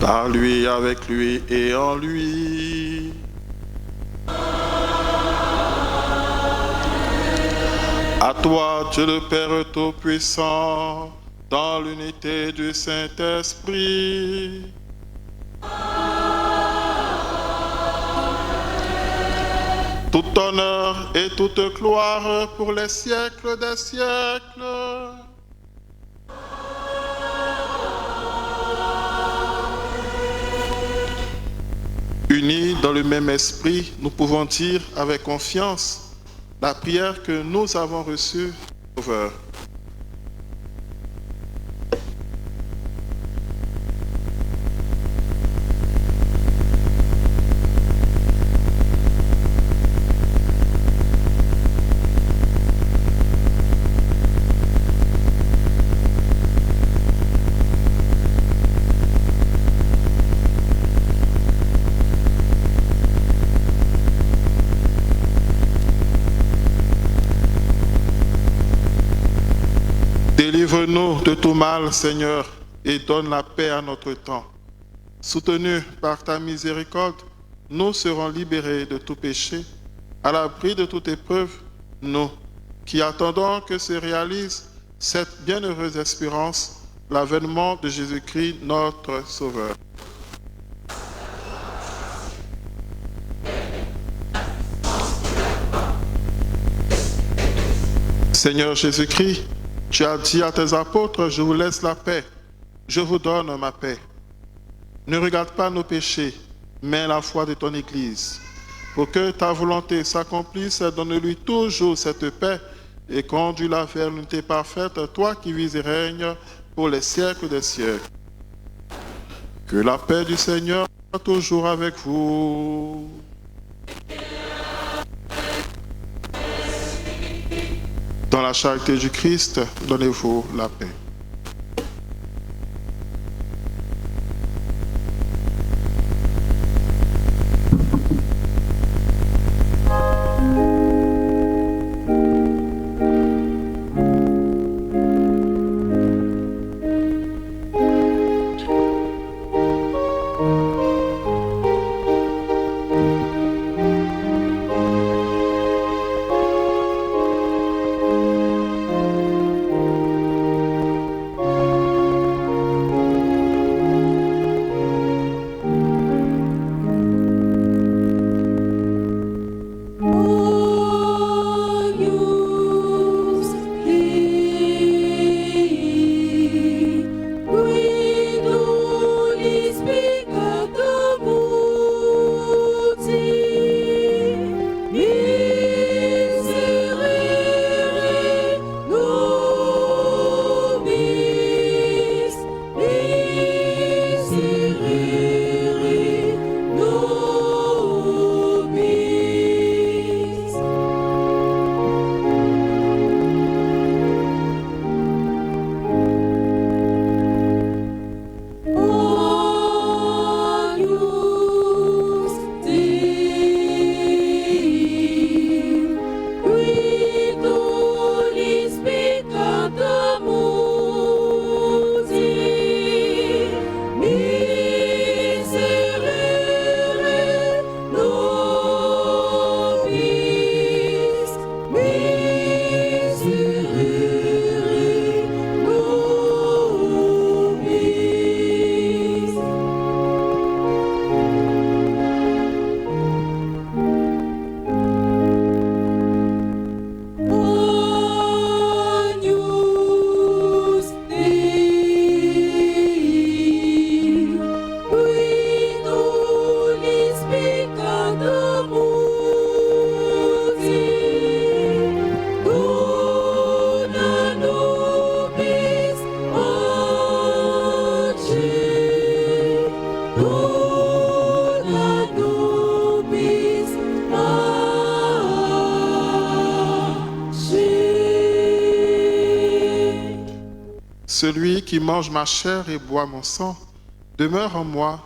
Par lui, avec lui et en lui. À toi, Dieu le Père Tout-Puissant, dans l'unité du Saint-Esprit. Tout honneur et toute gloire pour les siècles des siècles. Unis dans le même esprit, nous pouvons dire avec confiance la prière que nous avons reçue, Sauveur. Délivre-nous de tout mal, Seigneur, et donne la paix à notre temps. Soutenus par ta miséricorde, nous serons libérés de tout péché, à l'abri de toute épreuve, nous, qui attendons que se réalise cette bienheureuse espérance, l'avènement de Jésus-Christ, notre Sauveur. Seigneur Jésus-Christ, tu as dit à tes apôtres, je vous laisse la paix, je vous donne ma paix. Ne regarde pas nos péchés, mais la foi de ton Église. Pour que ta volonté s'accomplisse, donne-lui toujours cette paix et conduis-la vers l'unité parfaite, toi qui vis et règnes pour les siècles des siècles. Que la paix du Seigneur soit toujours avec vous. Dans la charité du Christ, donnez-vous la paix. Celui qui mange ma chair et boit mon sang demeure en moi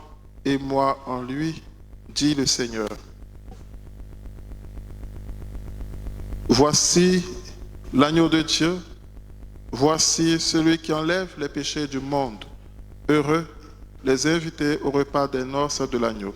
et moi en lui, dit le Seigneur. Voici l'agneau de Dieu, voici celui qui enlève les péchés du monde. Heureux les invités au repas des noces de l'agneau.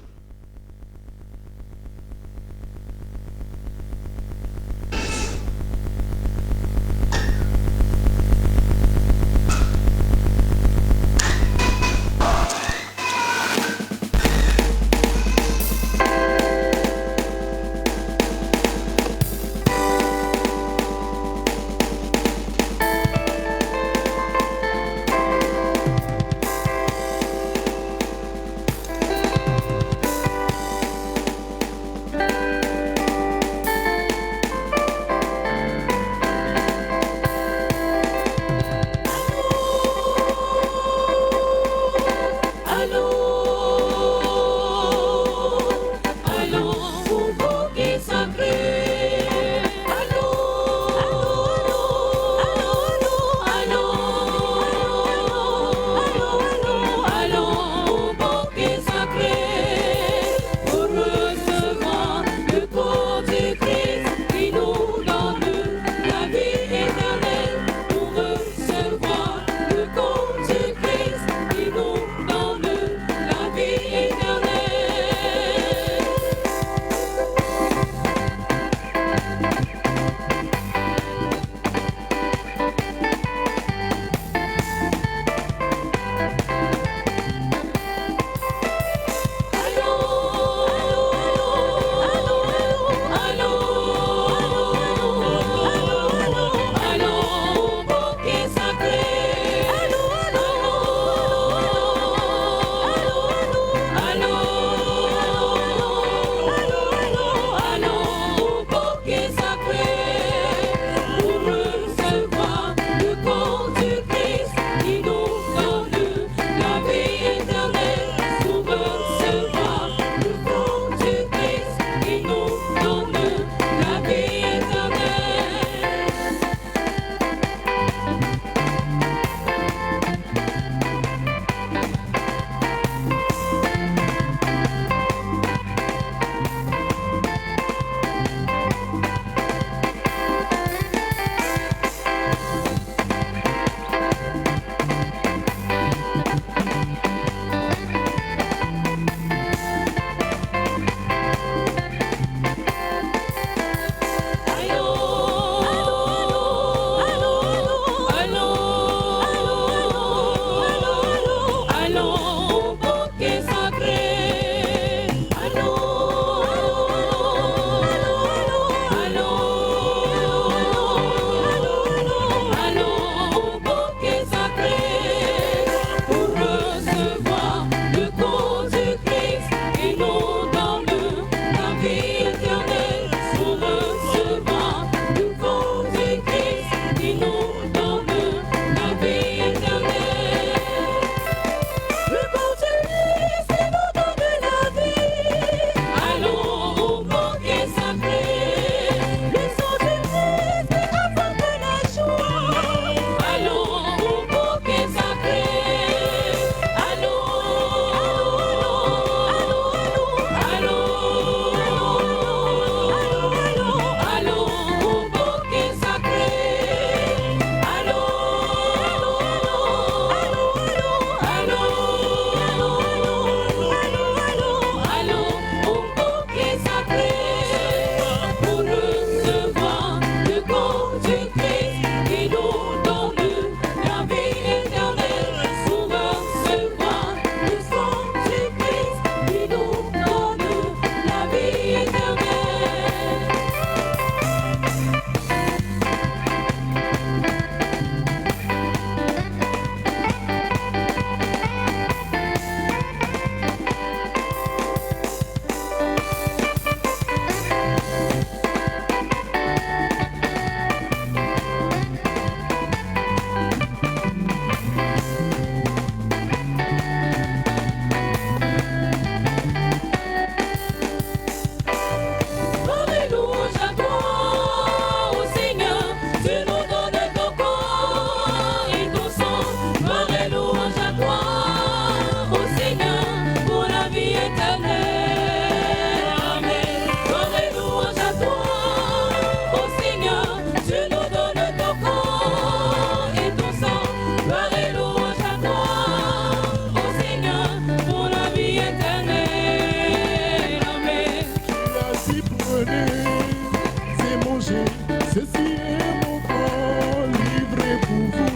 Ceci est mon corps livré pour vous.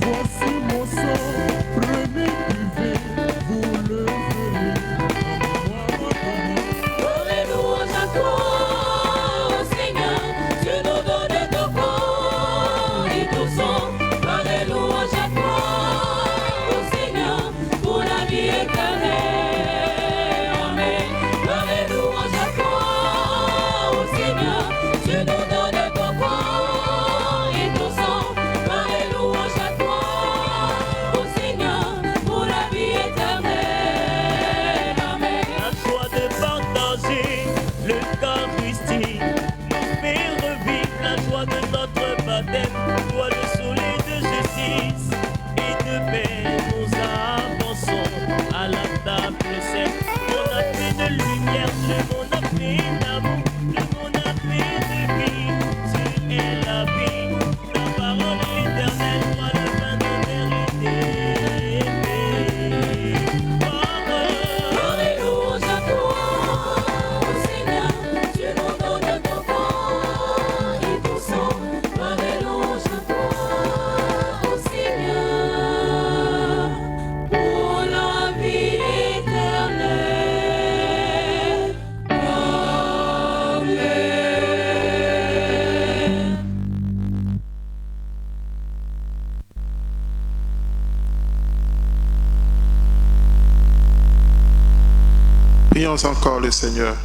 Voici mon sang, prenez, buvez, vous le ferez.
Pour les louanges à toi, ô Seigneur, tu nous donnes ton corps et ton sang. Pour les louanges à toi, ô Seigneur, pour la vie éternelle. Amen. Pour les louanges à toi, ô Seigneur, tu nous donnes ton corps et ton sang. Pour les louanges à toi, ô Seigneur, pour la vie éternelle. Amen.
La joie de partager l'Eucharistie nous fait revivre la joie de notre baptême. Toi le soleil de justice et de paix, nous avançons à la table sainte. On a fait de lumière, le monde a fait d'amour, le monde a fait de vie. Tu es la vie, ta parole éternelle, toi le pain de vérité.
Pour les louanges à toi, ô Seigneur, tu nous donnes ton corps et ton sang. Pour les louanges à toi, ô Seigneur, pour la vie éternelle. Amen.
Prions encore le Seigneur.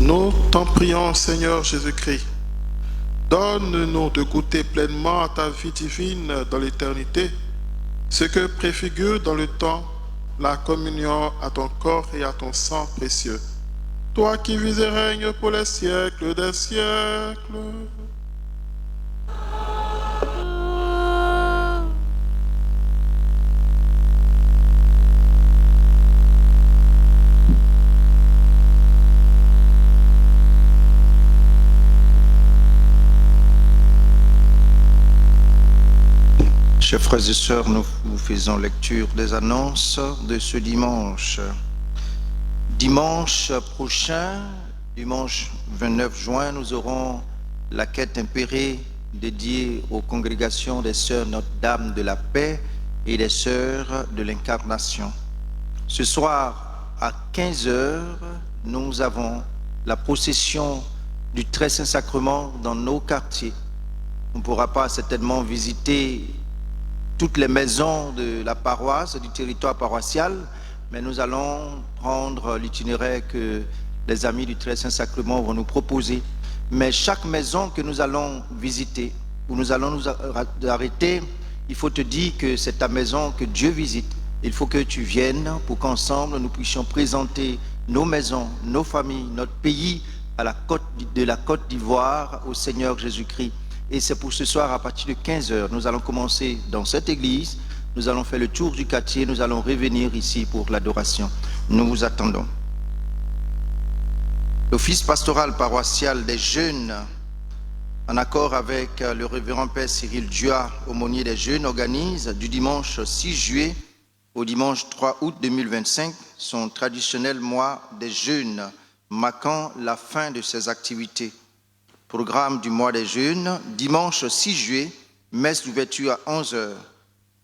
Nous t'en prions, Seigneur Jésus-Christ. Donne-nous de goûter pleinement à ta vie divine dans l'éternité, ce que préfigure dans le temps la communion à ton corps et à ton sang précieux. Toi qui vis et règnes pour les siècles des siècles.
Chers frères et sœurs, nous vous faisons lecture des annonces de ce dimanche. Dimanche prochain, dimanche 29 juin, nous aurons la quête impérée dédiée aux congrégations des sœurs Notre-Dame de la Paix et des sœurs de l'Incarnation. Ce soir, à 15h, nous avons la procession du Très Saint-Sacrement dans nos quartiers. On ne pourra pas certainement visiter toutes les maisons de la paroisse, du territoire paroissial, mais nous allons prendre l'itinéraire que les amis du Très Saint-Sacrement vont nous proposer. Mais chaque maison que nous allons visiter, où nous allons nous arrêter, il faut te dire que c'est ta maison que Dieu visite. Il faut que tu viennes pour qu'ensemble nous puissions présenter nos maisons, nos familles, notre pays à la côte d'Ivoire au Seigneur Jésus-Christ. Et c'est pour ce soir, à partir de 15h, nous allons commencer dans cette église, nous allons faire le tour du quartier, nous allons revenir ici pour l'adoration. Nous vous attendons. L'Office pastoral paroissial des jeunes, en accord avec le révérend Père Cyril Dua, aumônier des jeunes, organise du dimanche 6 juillet au dimanche 3 août 2025 son traditionnel mois des jeunes, marquant la fin de ses activités. Programme du mois des jeunes, dimanche 6 juillet, messe d'ouverture à 11h.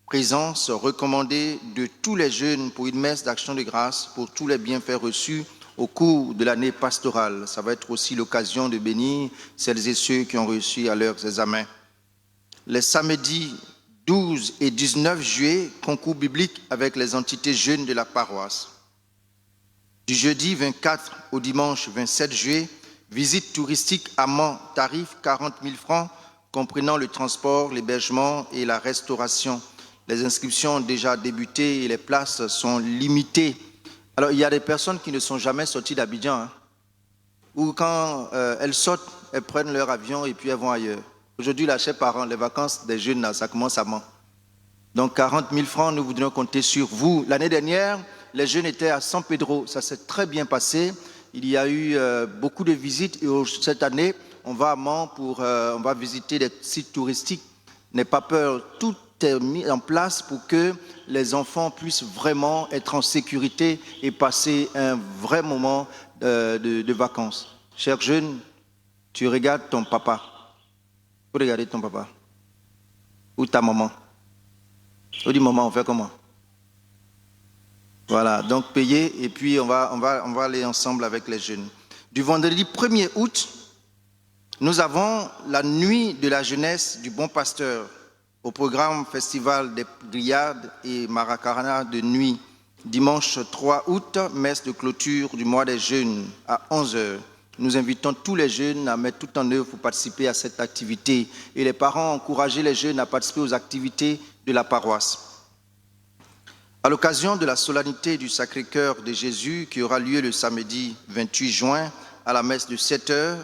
Présence recommandée de tous les jeunes pour une messe d'action de grâce pour tous les bienfaits reçus au cours de l'année pastorale. Ça va être aussi l'occasion de bénir celles et ceux qui ont réussi à leurs examens. Les samedis 12 et 19 juillet, concours biblique avec les entités jeunes de la paroisse. Du jeudi 24 au dimanche 27 juillet, visite touristique à Mans, tarif 40 000 francs, comprenant le transport, l'hébergement et la restauration. Les inscriptions ont déjà débuté et les places sont limitées. Alors, il y a des personnes qui ne sont jamais sorties d'Abidjan, ou quand elles sortent, elles prennent leur avion et puis elles vont ailleurs. Aujourd'hui, là, chers parents, les vacances des jeunes, là, ça commence à Mans. Donc, 40 000 francs, nous voudrions compter sur vous. L'année dernière, les jeunes étaient à San Pedro. Ça s'est très bien passé. Il y a eu beaucoup de visites et cette année, on va à Mans on va visiter des sites touristiques. N'aie pas peur, tout est mis en place pour que les enfants puissent vraiment être en sécurité et passer un vrai moment de vacances. Chers jeunes, tu regardes ton papa. Vous regardez ton papa. Ou ta maman. Ou dit maman, on fait comment? Voilà, donc payez et puis on va aller ensemble avec les jeunes. Du vendredi 1er août, nous avons la nuit de la jeunesse du Bon Pasteur au programme Festival des Grillades et Maracarana de nuit. Dimanche 3 août, messe de clôture du mois des jeunes à 11h. Nous invitons tous les jeunes à mettre tout en œuvre pour participer à cette activité. Et les parents encourager les jeunes à participer aux activités de la paroisse. À l'occasion de la solennité du Sacré-Cœur de Jésus qui aura lieu le samedi 28 juin à la messe de 7h,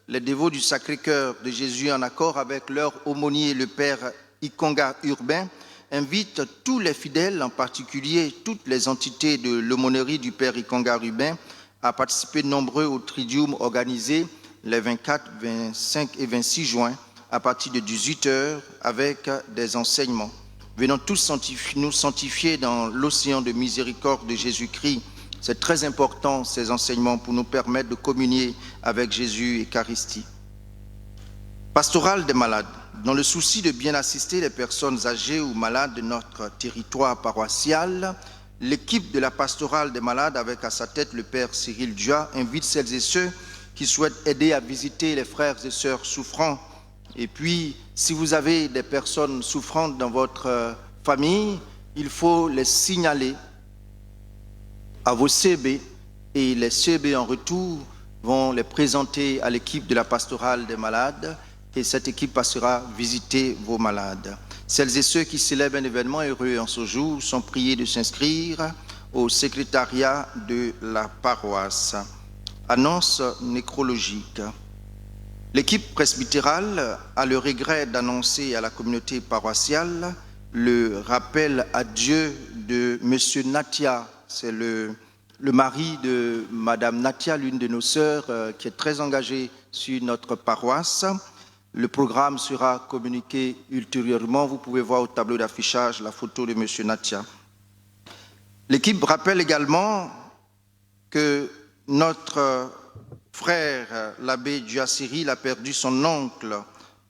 les dévots du Sacré-Cœur de Jésus en accord avec leur aumônier le Père Ikonga Urbain invitent tous les fidèles, en particulier toutes les entités de l'aumônerie du Père Ikonga Urbain, à participer nombreux au Tridium organisé les 24, 25 et 26 juin à partir de 18h avec des enseignements. Venons tous nous sanctifier dans l'océan de miséricorde de Jésus-Christ. C'est très important ces enseignements pour nous permettre de communier avec Jésus Eucharistie. Pastorale des malades. Dans le souci de bien assister les personnes âgées ou malades de notre territoire paroissial, l'équipe de la pastorale des malades, avec à sa tête le Père Cyril Dua, invite celles et ceux qui souhaitent aider à visiter les frères et sœurs souffrants. Et puis, si vous avez des personnes souffrantes dans votre famille, il faut les signaler à vos CB et les CB en retour vont les présenter à l'équipe de la pastorale des malades et cette équipe passera visiter vos malades. Celles et ceux qui célèbrent un événement heureux en ce jour sont priés de s'inscrire au secrétariat de la paroisse. Annonce nécrologique. L'équipe presbytérale a le regret d'annoncer à la communauté paroissiale le rappel à Dieu de M. Natia. C'est le mari de Madame Natia, l'une de nos sœurs, qui est très engagée sur notre paroisse. Le programme sera communiqué ultérieurement. Vous pouvez voir au tableau d'affichage la photo de M. Natia. L'équipe rappelle également que notre frère, l'abbé Dua Cyril, a perdu son oncle,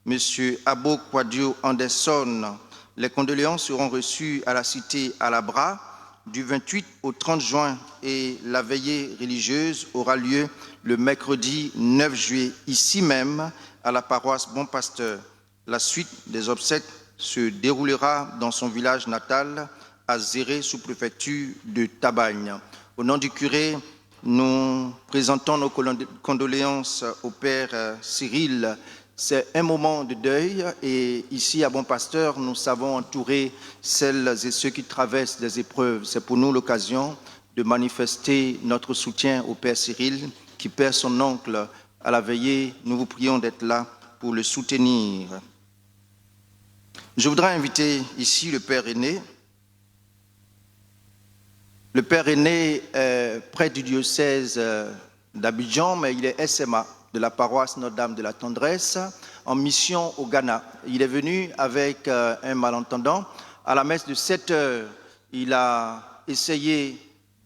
M. Abo Kwadio Anderson. Les condoléances seront reçues à la cité Alabra du 28 au 30 juin et la veillée religieuse aura lieu le mercredi 9 juillet, ici même, à la paroisse Bon Pasteur. La suite des obsèques se déroulera dans son village natal, à Zéré, sous-préfecture de Tabagne. Au nom du curé, nous présentons nos condoléances au Père Cyril. C'est un moment de deuil et ici à Bon Pasteur, nous savons entourer celles et ceux qui traversent des épreuves. C'est pour nous l'occasion de manifester notre soutien au Père Cyril qui perd son oncle à la veillée. Nous vous prions d'être là pour le soutenir. Je voudrais inviter ici le Père aîné. Le Père aîné est près du diocèse d'Abidjan, mais il est SMA de la paroisse Notre-Dame de la Tendresse en mission au Ghana. Il est venu avec un malentendant. À la messe de 7h, il a essayé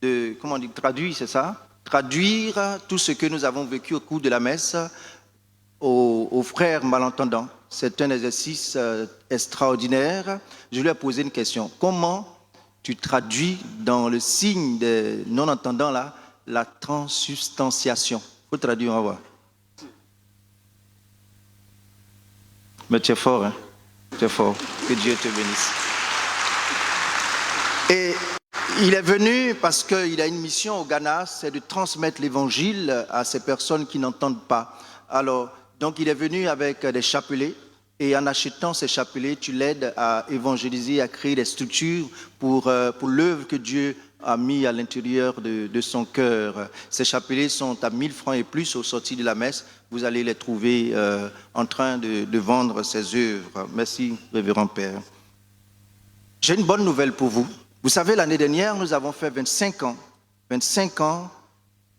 de, traduire, c'est ça? Traduire tout ce que nous avons vécu au cours de la messe aux frères malentendants. C'est un exercice extraordinaire. Je lui ai posé une question. Comment tu traduis dans le signe des non-entendants là, la transsubstantiation? Il faut traduire, on va voir. Mais tu es fort, hein? Tu es fort. Que Dieu te bénisse. Et il est venu parce qu'il a une mission au Ghana, c'est de transmettre l'évangile à ces personnes qui n'entendent pas. Alors, donc il est venu avec des chapelets. Et en achetant ces chapelets, tu l'aides à évangéliser, à créer des structures pour l'œuvre que Dieu a mis à l'intérieur de son cœur. Ces chapelets sont à 1000 francs et plus au sortir de la messe. Vous allez les trouver en train de vendre ces œuvres. Merci, révérend Père. J'ai une bonne nouvelle pour vous. Vous savez, l'année dernière, nous avons fait 25 ans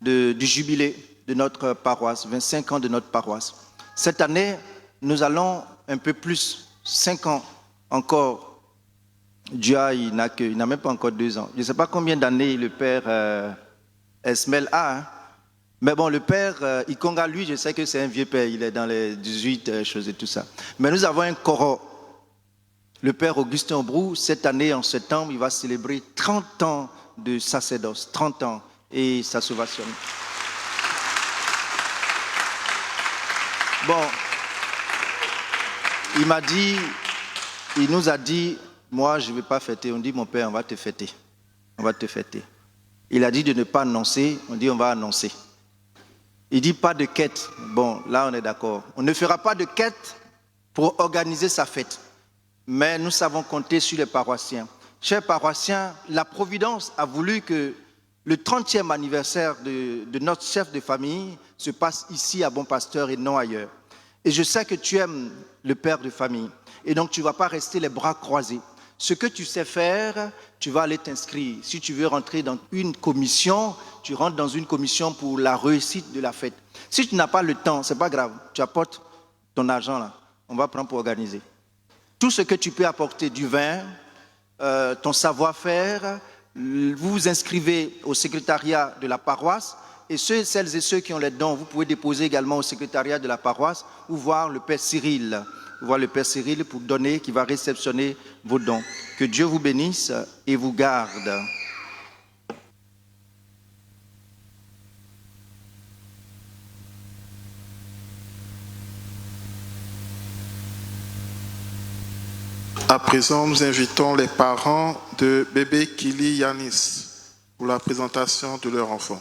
du jubilé de notre paroisse, 25 ans de notre paroisse. Cette année, nous allons un peu plus, 5 ans encore Dia, il n'a même pas encore 2 ans. Je ne sais pas combien d'années le père Esmel a. Hein. Mais bon, le père Ikonga, lui, je sais que c'est un vieux père. Il est dans les 18 choses et tout ça. Mais nous avons un coro. Le père Augustin Brou, cette année, en septembre, il va célébrer 30 ans de sacerdoce. 30 ans. Et sa sauvation. Bon, il nous a dit, moi je ne vais pas fêter. On dit, mon père, on va te fêter. On va te fêter. Il a dit de ne pas annoncer. On dit, on va annoncer. Il dit, pas de quête. Bon, là on est d'accord. On ne fera pas de quête pour organiser sa fête. Mais nous savons compter sur les paroissiens. Chers paroissiens, la Providence a voulu que le 30e anniversaire de notre chef de famille se passe ici à Bon Pasteur et non ailleurs. Et je sais que tu aimes le père de famille. Et donc tu ne vas pas rester les bras croisés. Ce que tu sais faire, tu vas aller t'inscrire. Si tu veux rentrer dans une commission, tu rentres dans une commission pour la réussite de la fête. Si tu n'as pas le temps, ce n'est pas grave. Tu apportes ton argent là. On va prendre pour organiser. Tout ce que tu peux apporter, du vin, ton savoir-faire, vous vous inscrivez au secrétariat de la paroisse et celles et ceux qui ont les dons, vous pouvez déposer également au secrétariat de la paroisse ou voir le Père Cyril. Voir le Père Cyril pour donner, qui va réceptionner vos dons. Que Dieu vous bénisse et vous garde.
À présent, nous invitons les parents de bébé Kili Yanis pour la présentation de leur enfant.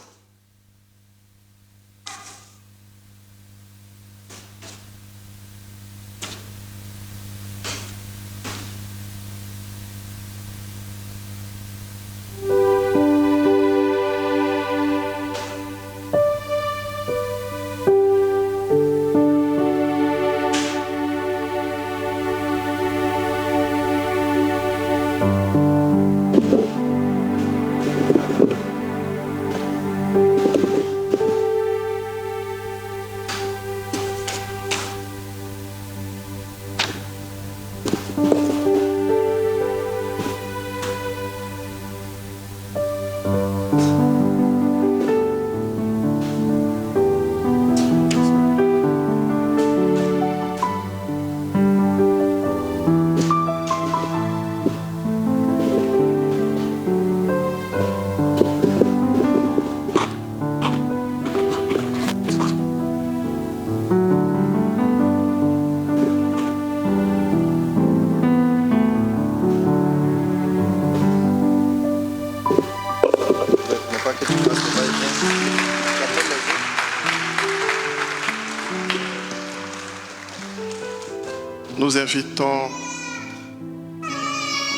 Nous invitons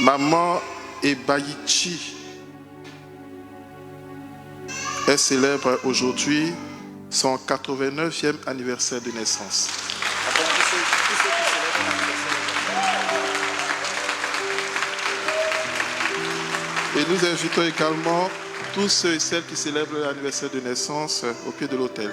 Maman Ebayichi. Elle célèbre aujourd'hui son 89e anniversaire de naissance. Et nous invitons également tous ceux et celles qui célèbrent l'anniversaire de naissance au pied de l'autel.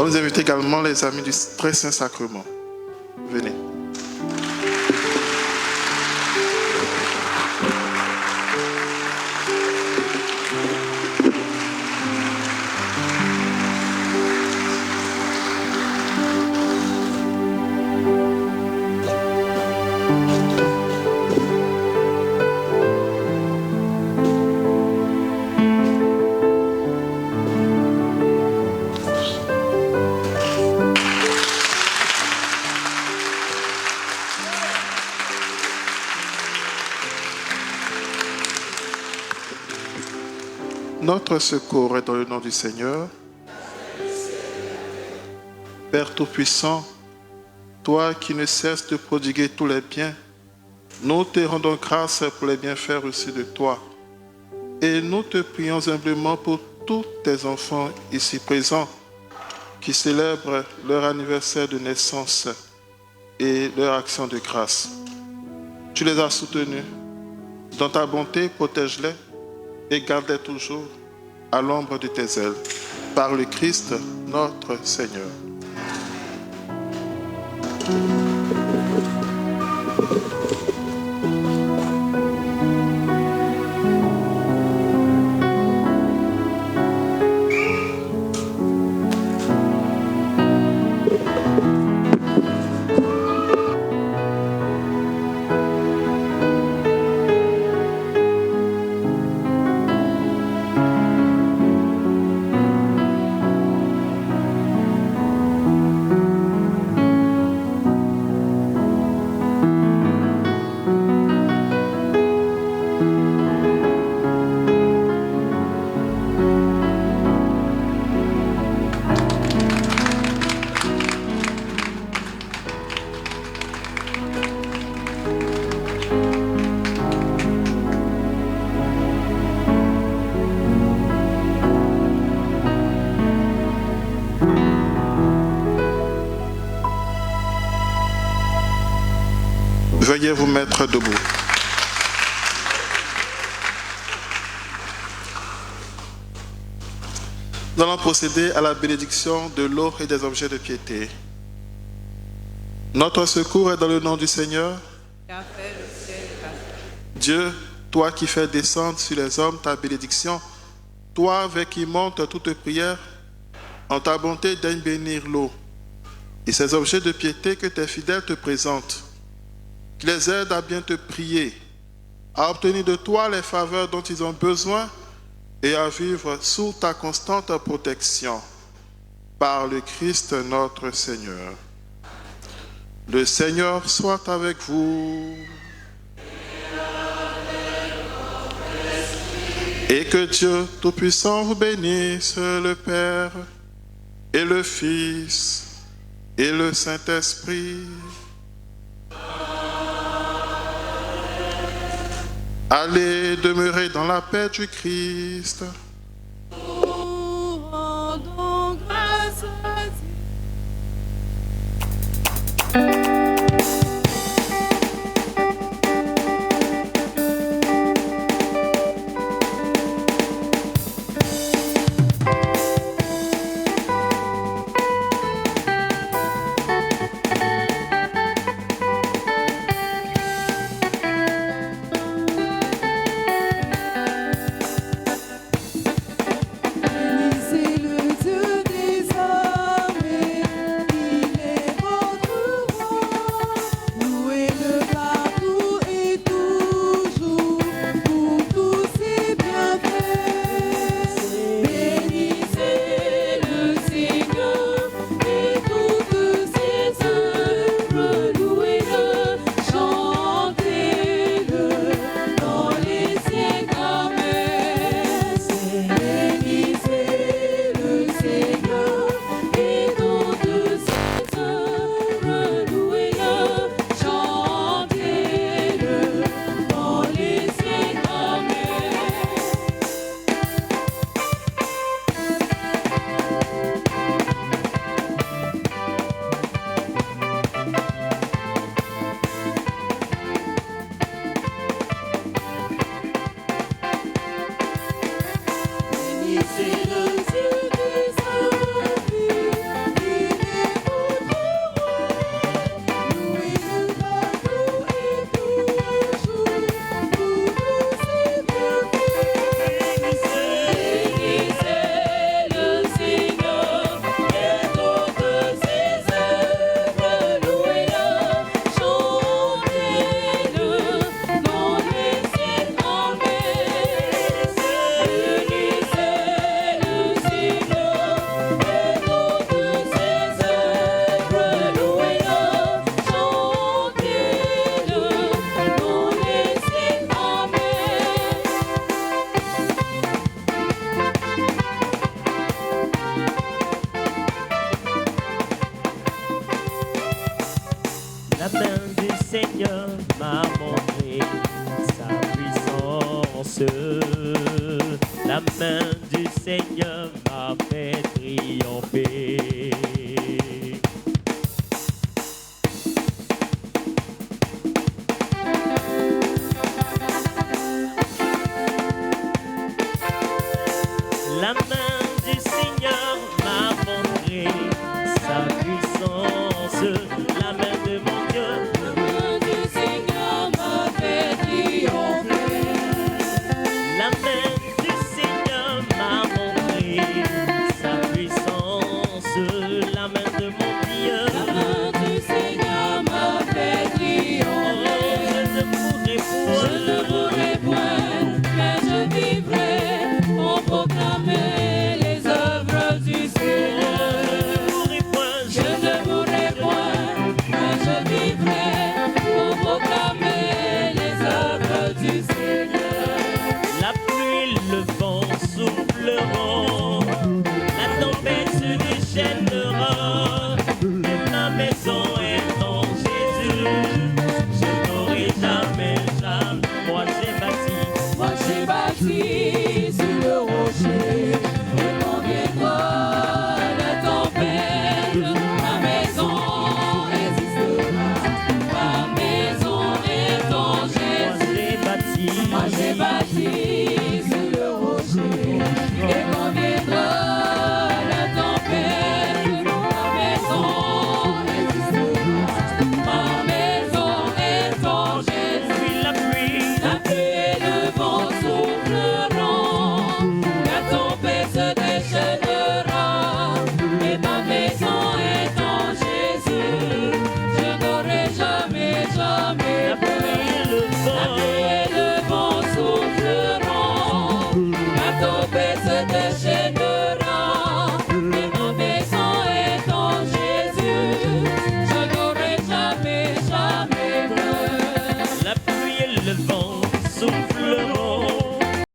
Nous invitons également les amis du Très Saint Sacrement. Venez. Notre secours est dans le nom du Seigneur. Père Tout-Puissant, toi qui ne cesses de prodiguer tous les biens nous te rendons grâce pour les bienfaits reçus de toi. Et nous te prions humblement pour tous tes enfants ici présents qui célèbrent leur anniversaire de naissance et leur action de grâce. Tu les as soutenus. Dans ta bonté, protège-les et garde-les toujours à l'ombre de tes ailes. Par le Christ, notre Seigneur. Veuillez vous mettre debout. Nous allons procéder à la bénédiction de l'eau et des objets de piété. Notre secours est dans le nom du Seigneur. Dieu, toi qui fais descendre sur les hommes ta bénédiction, toi avec qui monte toute prière, en ta bonté daigne bénir l'eau et ces objets de piété que tes fidèles te présentent, qui les aident à bien te prier, à obtenir de toi les faveurs dont ils ont besoin et à vivre sous ta constante protection. Par le Christ notre Seigneur. Le Seigneur soit avec vous. Et que Dieu Tout-Puissant vous bénisse, le Père et le Fils et le Saint-Esprit. Allez demeurer dans la paix du Christ.
Nous rendons grâce à Dieu. Bénissez le Dieu des armées, il est votre roi.
Seigneur m'a fait triompher. La main du Seigneur m'a montré sa puissance, la main de mon Dieu.
La main du Seigneur m'a fait triompher.
La main du Seigneur m'a montré sa puissance, la main de mon Dieu.
La main du Seigneur m'a fait triompher. Je ne mourrai point, mais je vivrai pour proclamer les œuvres du Seigneur. Je ne mourrai point, mais je vivrai pour proclamer les œuvres du Seigneur.
La pluie, le vent souffleront, la tempête se déchaînera, mais ma maison est en Jésus. Je n'aurai jamais, moi j'ai bâti
sur le rocher, et quand viendra la tempête, ma maison résistera. Ma maison est en Jésus. Moi j'ai bâti sur le rocher, et quand viendra la tempête, ma maison résistera. Ma maison est en Jésus. La pluie et le vent souffleront, la tempête se déchaînera, et ma maison est en Jésus. Je n'aurai jamais peur. La pluie et le vent souffleront, la tempête